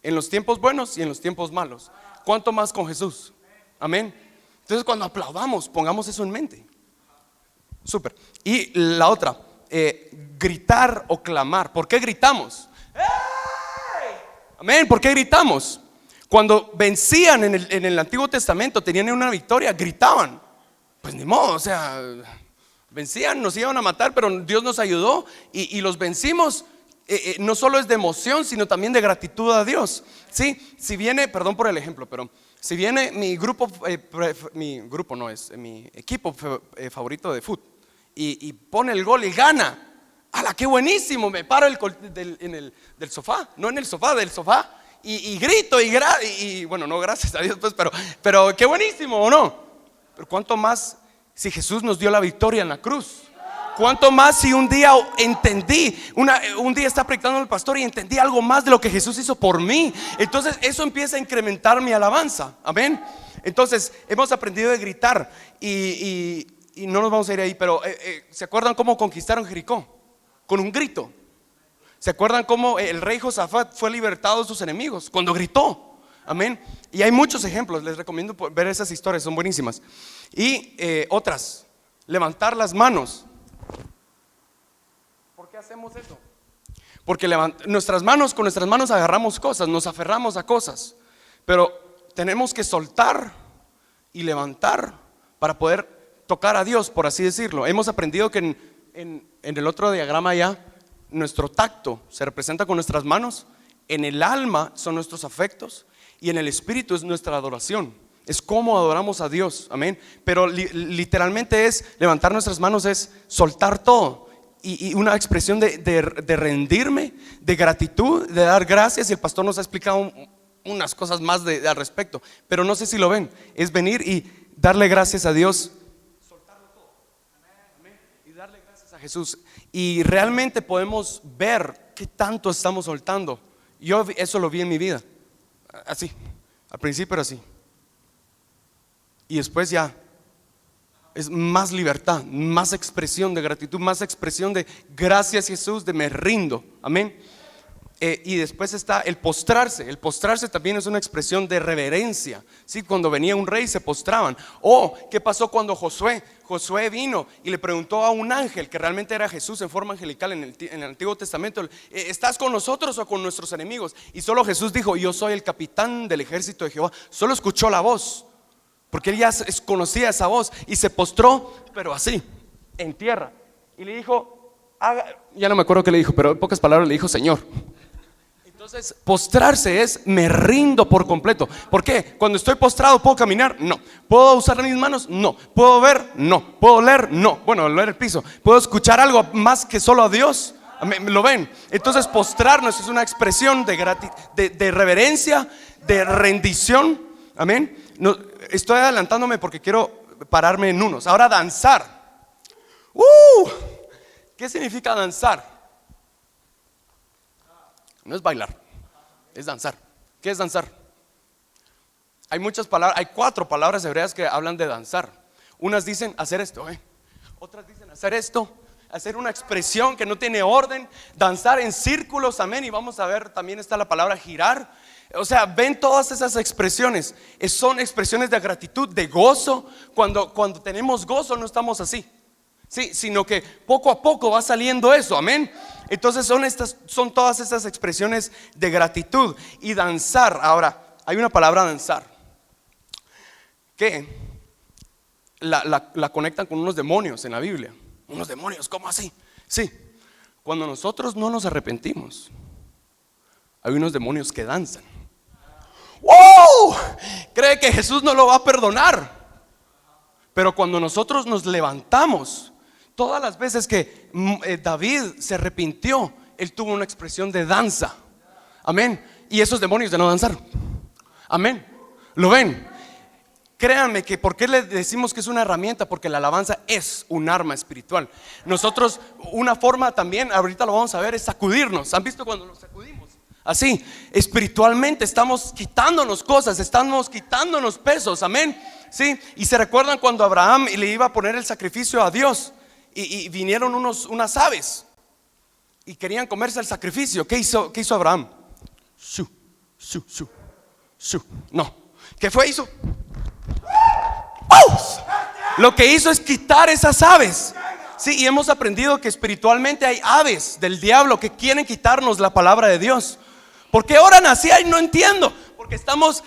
en los tiempos buenos y en los tiempos malos. ¿Cuánto más con Jesús? Amén. Entonces cuando aplaudamos, pongamos eso en mente. Súper. Y la otra, gritar o clamar. ¿Por qué gritamos? ¡Hey! Amén. ¿Por qué gritamos? Cuando vencían en el Antiguo Testamento, tenían una victoria, gritaban. Pues ni modo, o sea, vencían, nos iban a matar, pero Dios nos ayudó y los vencimos. No solo es de emoción, sino también de gratitud a Dios. ¿Sí? Si viene, perdón por el ejemplo, pero si viene mi equipo favorito de fútbol y pone el gol y gana, ¡hala, qué buenísimo! Me paro del sofá, no en el sofá, del sofá, y grito y bueno, no gracias a Dios pues, pero qué buenísimo, ¿o no? Pero cuánto más si Jesús nos dio la victoria en la cruz. Cuánto más si un día entendí, un día está predicando el pastor y entendí algo más de lo que Jesús hizo por mí. Entonces eso empieza a incrementar mi alabanza, amén. Entonces hemos aprendido a gritar y no nos vamos a ir ahí, pero ¿se acuerdan cómo conquistaron Jericó? Con un grito. ¿Se acuerdan cómo el rey Josafat fue libertado de sus enemigos? Cuando gritó, amén. Y hay muchos ejemplos, les recomiendo ver esas historias, son buenísimas. Y otras, levantar las manos. ¿Por qué hacemos eso? Porque con nuestras manos agarramos cosas, nos aferramos a cosas, pero tenemos que soltar y levantar para poder tocar a Dios, por así decirlo. Hemos aprendido que en el otro diagrama ya, nuestro tacto se representa con nuestras manos, en el alma son nuestros afectos y en el espíritu es nuestra adoración. Es como adoramos a Dios, amén. Pero literalmente levantar nuestras manos es soltar todo. Y una expresión de rendirme, de gratitud, de dar gracias. Y el pastor nos ha explicado unas cosas más al respecto, pero no sé si lo ven. Es venir y darle gracias a Dios, soltarlo todo, amén, y darle gracias a Jesús. Y realmente podemos ver qué tanto estamos soltando. Yo eso lo vi en mi vida, así, al principio era así, y después ya es más libertad, más expresión de gratitud, más expresión de gracias Jesús, de me rindo, amén. Y después está el postrarse. El postrarse también es una expresión de reverencia, ¿sí? Cuando venía un rey se postraban. ¿Qué pasó cuando Josué vino y le preguntó a un ángel, que realmente era Jesús en forma angelical en el Antiguo Testamento, ¿estás con nosotros o con nuestros enemigos? Y solo Jesús dijo, yo soy el capitán del ejército de Jehová. Solo escuchó la voz, porque él ya conocía esa voz, y se postró, pero así, en tierra, y le dijo, ya no me acuerdo qué le dijo, pero en pocas palabras le dijo Señor. Entonces postrarse es me rindo por completo. ¿Por qué? Cuando estoy postrado, ¿puedo caminar? No. ¿Puedo usar mis manos? No. ¿Puedo ver? No. ¿Puedo leer? No. Bueno, leer el piso. ¿Puedo escuchar algo más que solo a Dios? ¿Lo ven? Entonces postrarnos es una expresión de reverencia, de rendición, amén. No, estoy adelantándome porque quiero pararme en unos. Ahora danzar. ¿Qué significa danzar? No es bailar. es danzar. ¿Qué es danzar? Hay muchas palabras, hay 4 palabras hebreas que hablan de danzar. Unas dicen hacer esto, otras dicen hacer esto, hacer una expresión que no tiene orden, danzar en círculos, amén. Y vamos a ver, también está la palabra girar. O sea, ven todas esas expresiones, son expresiones de gratitud, de gozo. Cuando tenemos gozo no estamos así, sí, sino que poco a poco va saliendo eso, amén. Entonces son todas estas expresiones de gratitud y danzar. Ahora, hay una palabra danzar que la conectan con unos demonios en la Biblia. Unos demonios, ¿cómo así? Sí, cuando nosotros no nos arrepentimos, hay unos demonios que danzan. ¡Wow! Cree que Jesús no lo va a perdonar. Pero cuando nosotros nos levantamos, todas las veces que David se arrepintió, él tuvo una expresión de danza. Amén. Y esos demonios de no danzar. Amén. ¿Lo ven? Créanme que ¿por qué le decimos que es una herramienta? Porque la alabanza es un arma espiritual. Nosotros, una forma también, ahorita lo vamos a ver, es sacudirnos. ¿Han visto cuando nos sacudimos? Así, espiritualmente estamos quitándonos cosas, estamos quitándonos pesos, amén. Sí, y se recuerdan cuando Abraham le iba a poner el sacrificio a Dios y vinieron unas aves y querían comerse el sacrificio. ¿Qué hizo Abraham? No, ¿qué fue? Hizo lo que hizo es quitar esas aves. Sí, y hemos aprendido que espiritualmente hay aves del diablo que quieren quitarnos la palabra de Dios. ¿Por qué oran así? Ay, no entiendo. Porque estamos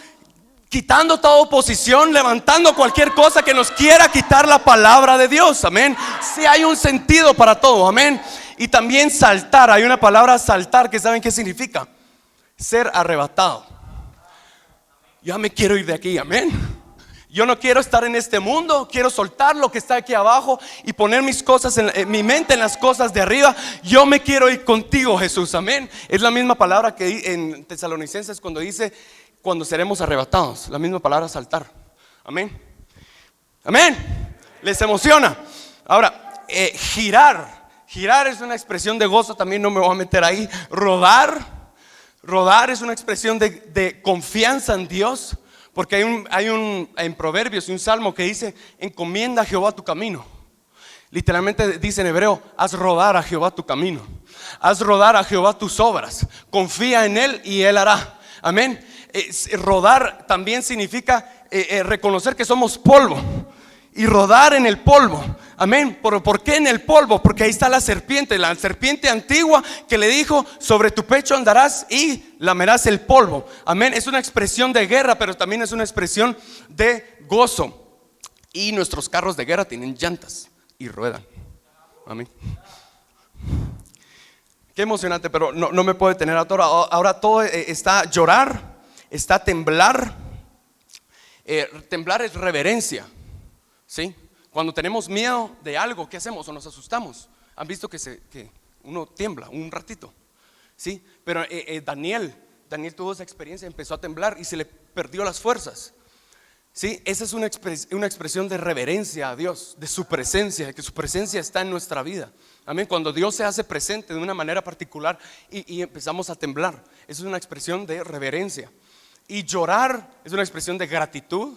quitando toda oposición, levantando cualquier cosa que nos quiera quitar la palabra de Dios. Amén. Sí, hay un sentido para todo. Amén. Y también saltar. Hay una palabra saltar que saben qué significa: ser arrebatado. Ya me quiero ir de aquí. Amén. Yo no quiero estar en este mundo, quiero soltar lo que está aquí abajo y poner mis cosas en mi mente en las cosas de arriba. Yo me quiero ir contigo, Jesús, amén. Es la misma palabra que en Tesalonicenses cuando dice cuando seremos arrebatados, la misma palabra saltar, amén. Amén. ¿Les emociona? Ahora, girar es una expresión de gozo, también no me voy a meter ahí. Rodar es una expresión de confianza en Dios. Porque hay en Proverbios un salmo que dice: encomienda a Jehová tu camino. Literalmente dice en hebreo: haz rodar a Jehová tu camino. Haz rodar a Jehová tus obras. Confía en Él y Él hará. Amén. Rodar también significa reconocer que somos polvo y rodar en el polvo. Amén. ¿Por qué en el polvo? Porque ahí está la serpiente antigua que le dijo: sobre tu pecho andarás y lamerás el polvo. Amén. Es una expresión de guerra, pero también es una expresión de gozo. Y nuestros carros de guerra tienen llantas y ruedan. Amén. Qué emocionante, pero no me puedo detener ahora todo está llorar, está temblar. Temblar es reverencia. ¿Sí? Cuando tenemos miedo de algo, ¿qué hacemos? O nos asustamos. ¿Han visto que uno tiembla un ratito? ¿Sí? Pero Daniel tuvo esa experiencia, empezó a temblar y se le perdió las fuerzas. ¿Sí? Esa es una expresión de reverencia a Dios, de su presencia, que su presencia está en nuestra vida. Amén. Cuando Dios se hace presente de una manera particular y empezamos a temblar, esa es una expresión de reverencia. Y llorar es una expresión de gratitud.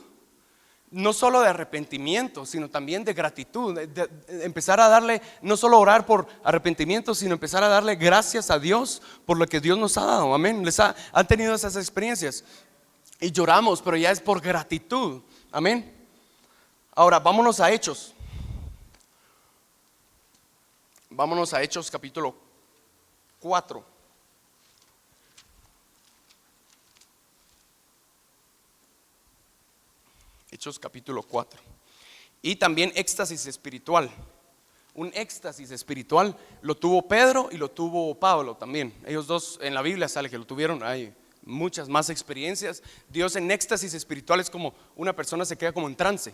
No solo de arrepentimiento, sino también de gratitud, de empezar a darle, no solo orar por arrepentimiento, sino empezar a darle gracias a Dios por lo que Dios nos ha dado. Amén. Han tenido esas experiencias y lloramos, pero ya es por gratitud. Amén. Ahora vámonos a Hechos. Vámonos a Hechos capítulo 4. Hechos capítulo 4. Y también éxtasis espiritual. Un éxtasis espiritual lo tuvo Pedro y lo tuvo Pablo también. Ellos dos en la Biblia sale que lo tuvieron. Hay muchas más experiencias. Dios en éxtasis espiritual es como una persona se queda como en trance.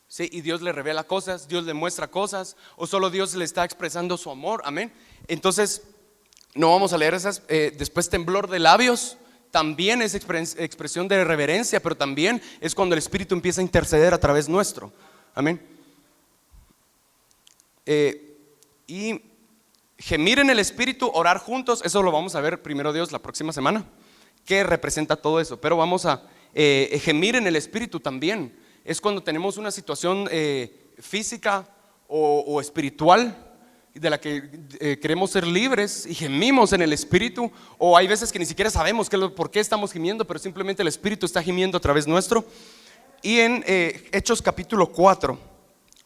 ¿Sí? Y Dios le revela cosas, Dios le muestra cosas, o solo Dios le está expresando su amor. Amén. Entonces no vamos a leer esas. Después temblor de labios. También es expresión de reverencia, pero también es cuando el Espíritu empieza a interceder a través nuestro. Amén. Y gemir en el Espíritu, orar juntos, eso lo vamos a ver primero Dios la próxima semana. ¿Qué representa todo eso? Pero vamos a gemir en el espíritu también. Es cuando tenemos una situación física o espiritual de la que queremos ser libres y gemimos en el espíritu, o hay veces que ni siquiera sabemos por qué estamos gimiendo, pero simplemente el espíritu está gimiendo a través nuestro. Y en Hechos capítulo 4,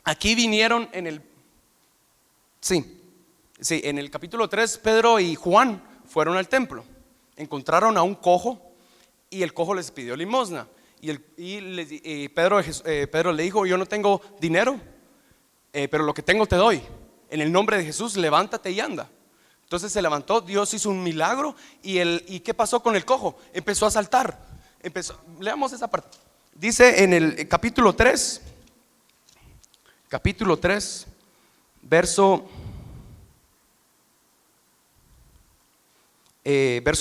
aquí vinieron en el capítulo 3, Pedro y Juan fueron al templo, encontraron a un cojo y el cojo les pidió limosna. Pedro le dijo: yo no tengo dinero, pero lo que tengo te doy. En el nombre de Jesús, levántate y anda. Entonces se levantó, Dios hizo un milagro. ¿Y qué pasó con el cojo? Empezó a saltar. Leamos esa parte. Dice en el capítulo 3, verso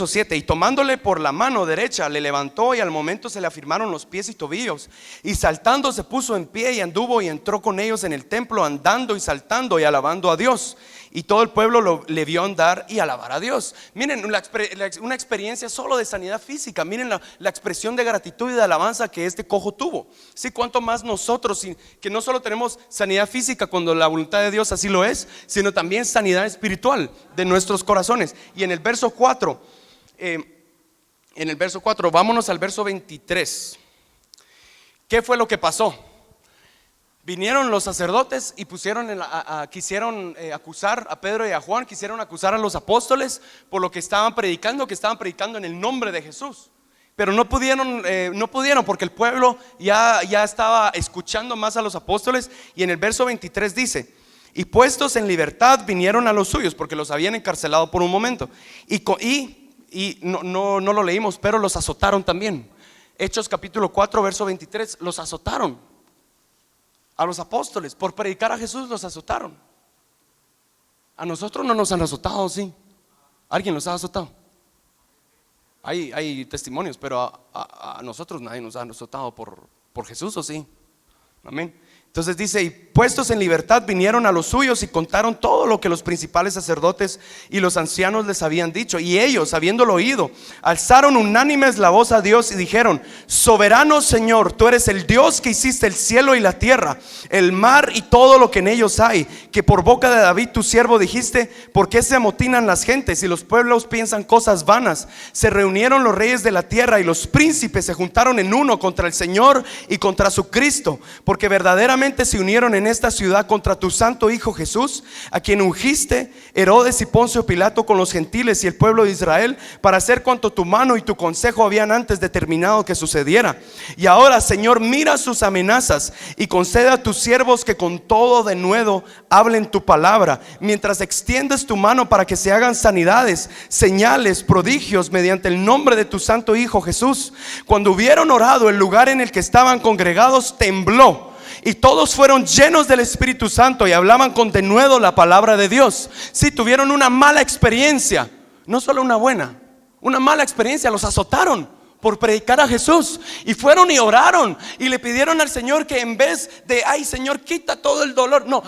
7: y tomándole por la mano derecha le levantó, y al momento se le afirmaron los pies y tobillos, y saltando se puso en pie y anduvo y entró con ellos en el templo, andando y saltando y alabando a Dios. Y todo el pueblo le vio andar y alabar a Dios. Miren una experiencia solo de sanidad física. Miren la expresión de gratitud y de alabanza que este cojo tuvo. Sí, cuánto más nosotros, que no solo tenemos sanidad física cuando la voluntad de Dios así lo es, sino también sanidad espiritual de nuestros corazones. Y en el verso 4, vámonos al verso 23. ¿Qué fue lo que pasó? Vinieron los sacerdotes y quisieron acusar a Pedro y a Juan, quisieron acusar a los apóstoles por lo que estaban predicando en el nombre de Jesús. Pero no pudieron porque el pueblo ya estaba escuchando más a los apóstoles. Y en el verso 23 dice: y puestos en libertad vinieron a los suyos, porque los habían encarcelado por un momento. Y no lo leímos, pero los azotaron también. Hechos capítulo 4, verso 23, los azotaron. A los apóstoles, por predicar a Jesús, los azotaron. A nosotros no nos han azotado, ¿sí? ¿Alguien los ha azotado? Hay testimonios, pero a nosotros nadie nos ha azotado por Jesús, ¿o sí? Amén. Entonces dice: y puestos en libertad vinieron a los suyos y contaron todo lo que los principales sacerdotes y los ancianos les habían dicho. Y ellos, habiéndolo oído, alzaron unánimes la voz a Dios y dijeron: soberano Señor, tú eres el Dios que hiciste el cielo y la tierra, el mar y todo lo que en ellos hay, que por boca de David tu siervo dijiste: ¿por qué se amotinan las gentes y los pueblos piensan cosas vanas? Se reunieron los reyes de la tierra y los príncipes se juntaron en uno contra el Señor y contra su Cristo, porque verdaderamente se unieron en esta ciudad contra tu santo Hijo Jesús, a quien ungiste Herodes y Poncio Pilato con los gentiles y el pueblo de Israel, para hacer cuanto tu mano y tu consejo habían antes determinado que sucediera. Y ahora, Señor, mira sus amenazas y concede a tus siervos que con todo denuedo hablen tu palabra, mientras extiendes tu mano para que se hagan sanidades, señales, prodigios mediante el nombre de tu santo Hijo Jesús. Cuando hubieron orado, el lugar en el que estaban congregados tembló, y todos fueron llenos del Espíritu Santo y hablaban con denuedo la palabra de Dios. Si tuvieron una mala experiencia, no solo una buena, una mala experiencia, los azotaron por predicar a Jesús, y fueron y oraron y le pidieron al Señor que en vez de: ay Señor, quita todo el dolor, no,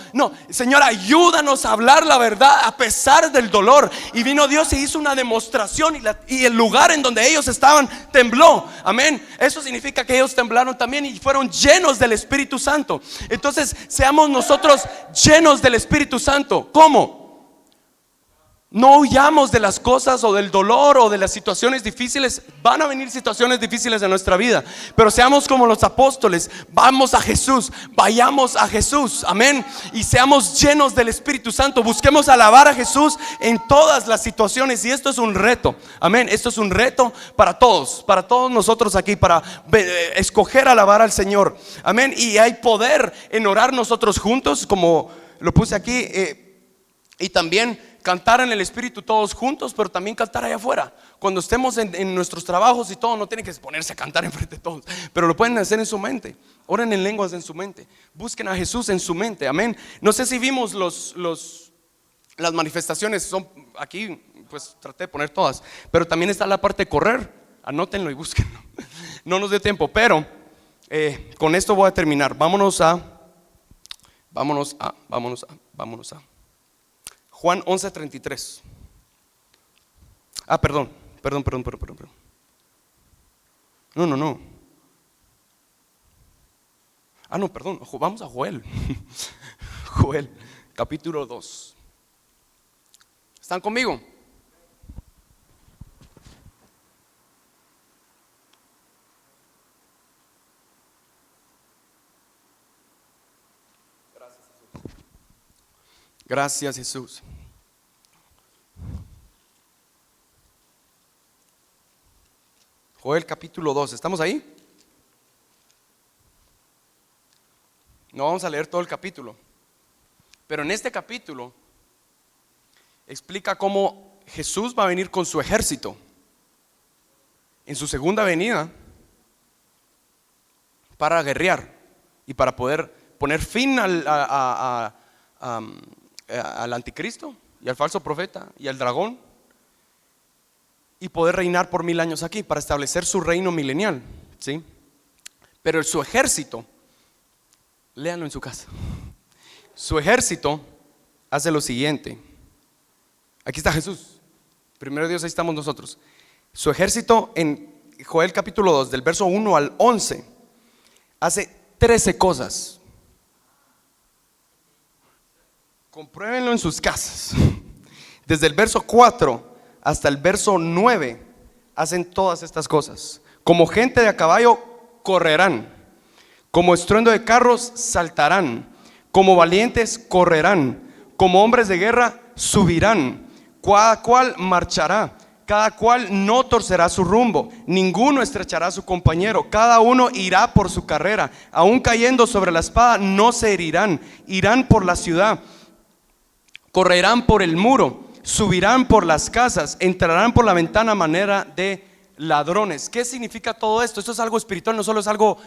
Señor, ayúdanos a hablar la verdad a pesar del dolor. Y vino Dios y hizo una demostración, y el lugar en donde ellos estaban tembló. Amén. Eso significa que ellos temblaron también y fueron llenos del Espíritu Santo. Entonces seamos nosotros llenos del Espíritu Santo. ¿Cómo? No huyamos de las cosas o del dolor o de las situaciones difíciles. Van a venir situaciones difíciles en nuestra vida, pero seamos como los apóstoles. Vamos a Jesús, vayamos a Jesús, amén. Y seamos llenos del Espíritu Santo. Busquemos alabar a Jesús en todas las situaciones. Y esto es un reto, amén. Esto es un reto para todos nosotros aquí, para escoger alabar al Señor, amén. Y hay poder en orar nosotros juntos, como lo puse aquí, y también cantar en el Espíritu todos juntos, pero también cantar allá afuera. Cuando estemos en nuestros trabajos y todo, no tienen que ponerse a cantar enfrente de todos, pero lo pueden hacer en su mente. Oren en lenguas en su mente. Busquen a Jesús en su mente, amén. No sé si vimos las manifestaciones. Son aquí, pues traté de poner todas, pero también está la parte de correr. Anótenlo y búsquenlo. No nos dio tiempo, pero con esto voy a terminar. Vámonos a Juan 11:33. Perdón. No. No, perdón, vamos a Joel. Joel, capítulo 2. ¿Están conmigo? Gracias, Jesús. Joel capítulo 2, ¿estamos ahí? No vamos a leer todo el capítulo, pero en este capítulo explica cómo Jesús va a venir con su ejército en su segunda venida para guerrear y para poder poner fin al anticristo y al falso profeta y al dragón, y poder reinar por 1000 años aquí para establecer su reino milenial, ¿sí? Pero su ejército, léanlo en su casa, su ejército hace lo siguiente. Aquí está Jesús, primero Dios, ahí estamos nosotros. Su ejército en Joel capítulo 2, del verso 1 al 11, hace 13 cosas. Compruébenlo en sus casas. Desde el verso 4 hasta el verso 9 hacen todas estas cosas. Como gente de a caballo correrán, como estruendo de carros saltarán, como valientes correrán, como hombres de guerra subirán. Cada cual marchará, cada cual no torcerá su rumbo, ninguno estrechará a su compañero, cada uno irá por su carrera. Aun cayendo sobre la espada no se herirán, irán por la ciudad, correrán por el muro, subirán por las casas, entrarán por la ventana a manera de ladrones. ¿Qué significa todo esto? Esto es algo espiritual, no solo es algo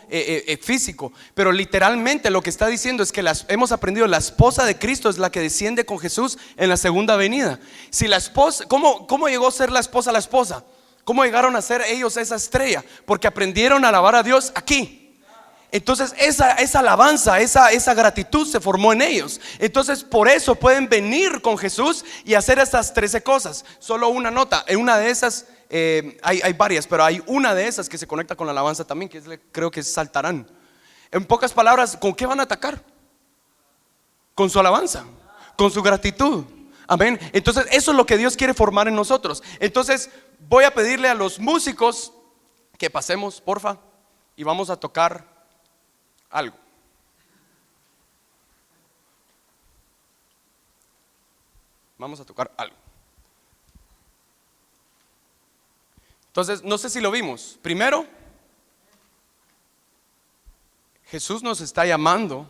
físico, pero literalmente lo que está diciendo es que hemos aprendido, la esposa de Cristo es la que desciende con Jesús en la segunda venida. Si la esposa, ¿cómo llegó a ser la esposa? ¿Cómo llegaron a ser ellos esa estrella? Porque aprendieron a alabar a Dios aquí. Entonces esa alabanza, esa gratitud se formó en ellos. Entonces por eso pueden venir con Jesús y hacer estas 13 cosas. Solo una nota, en una de esas hay varias, pero hay una de esas que se conecta con la alabanza también, que creo que saltarán. En pocas palabras, ¿con qué van a atacar? Con su alabanza, con su gratitud. Amén. Entonces eso es lo que Dios quiere formar en nosotros. Entonces voy a pedirle a los músicos que pasemos, porfa, y vamos a tocar algo. Vamos a tocar algo. Entonces, no sé si lo vimos. Primero, Jesús nos está llamando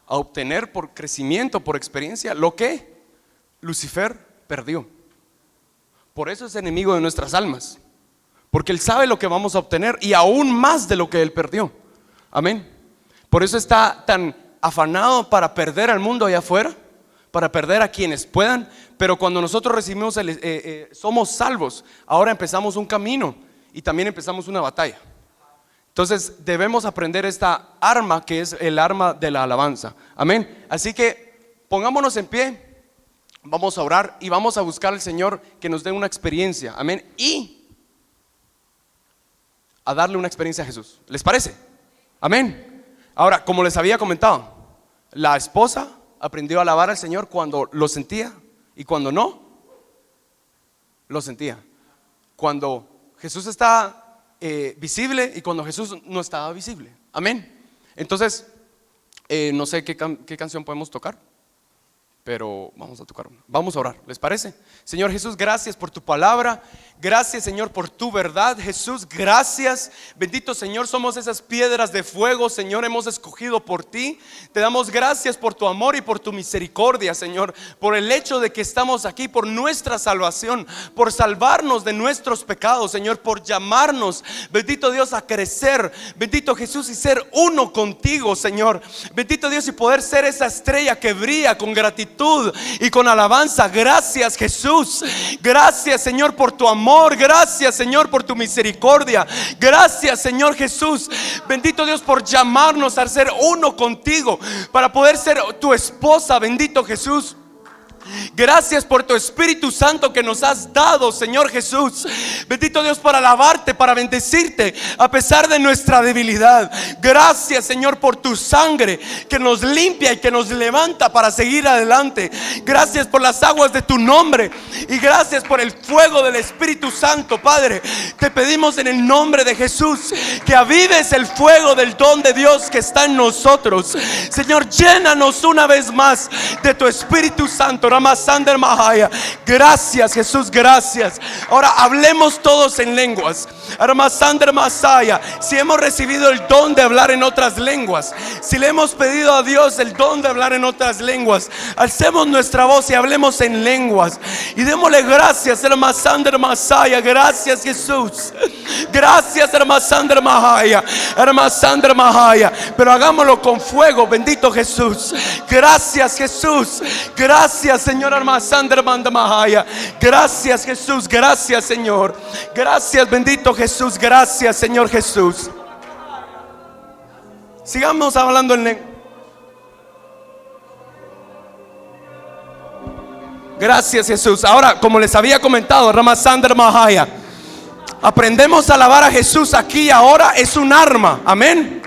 a obtener por crecimiento, por experiencia, lo que Lucifer perdió. Por eso es enemigo de nuestras almas, porque él sabe lo que vamos a obtener y aún más de lo que él perdió. Amén. Por eso está tan afanado para perder al mundo allá afuera, para perder a quienes puedan. Pero cuando nosotros recibimos somos salvos, ahora empezamos un camino y también empezamos una batalla. Entonces debemos aprender esta arma que es el arma de la alabanza. Amén. Así que pongámonos en pie, vamos a orar y vamos a buscar al Señor que nos dé una experiencia. Amén. Y a darle una experiencia a Jesús. ¿Les parece? Amén. Ahora, como les había comentado, la esposa aprendió a alabar al Señor cuando lo sentía y cuando no lo sentía. Cuando Jesús está visible y cuando Jesús no estaba visible. Amén. Entonces, no sé qué canción podemos tocar, pero vamos a tocar una. Vamos a orar, ¿les parece? Señor Jesús, gracias por tu palabra. Gracias, Señor, por tu verdad. Jesús, gracias. Bendito Señor, somos esas piedras de fuego, Señor, hemos escogido por ti. Te damos gracias por tu amor y por tu misericordia, Señor, por el hecho de que estamos aquí, por nuestra salvación, por salvarnos de nuestros pecados, Señor, por llamarnos, bendito Dios, a crecer, bendito Jesús, y ser uno contigo, Señor. Bendito Dios, y poder ser esa estrella que brilla con gratitud y con alabanza. Gracias, Jesús. Gracias, Señor, por tu amor. Gracias, Señor, por tu misericordia. Gracias, Señor Jesús. Bendito Dios, por llamarnos a ser uno contigo, para poder ser tu esposa. Bendito Jesús. Gracias por tu Espíritu Santo que nos has dado, Señor Jesús. Bendito Dios, para alabarte, para bendecirte a pesar de nuestra debilidad. Gracias, Señor, por tu sangre que nos limpia y que nos levanta para seguir adelante. Gracias por las aguas de tu nombre y gracias por el fuego del Espíritu Santo, Padre. Te pedimos en el nombre de Jesús que avives el fuego del don de Dios que está en nosotros. Señor, llénanos una vez más de tu Espíritu Santo. Gracias, Jesús, gracias. Ahora hablemos todos en lenguas. Si hemos recibido el don de hablar en otras lenguas, si le hemos pedido a Dios el don de hablar en otras lenguas, alcemos nuestra voz y hablemos en lenguas y démosle gracias, gracias, Jesús. Gracias, pero hagámoslo con fuego, bendito Jesús. Gracias, Jesús. Gracias, Señor. Gracias, Jesús. Gracias, Señor. Gracias, bendito Jesús. Gracias, Señor Jesús. Sigamos hablando en lengua. Gracias, Jesús. Ahora, como les había comentado, aprendemos a alabar a Jesús aquí y ahora. Es un arma, amén.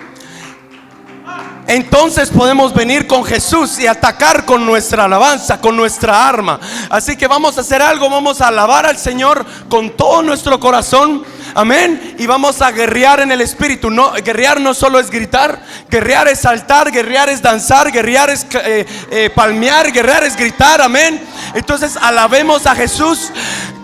Entonces podemos venir con Jesús y atacar con nuestra alabanza, con nuestra arma. Así que vamos a hacer algo, vamos a alabar al Señor con todo nuestro corazón, amén. Y vamos a guerrear en el Espíritu. No, guerrear no solo es gritar, guerrear es saltar, guerrear es danzar, guerrear es palmear, guerrear es gritar, amén. Entonces alabemos a Jesús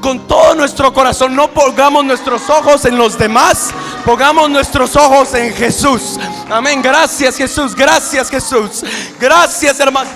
con todo nuestro corazón. No pongamos nuestros ojos en los demás, pongamos nuestros ojos en Jesús, amén. Gracias, Jesús. Gracias, Jesús. Gracias, hermano.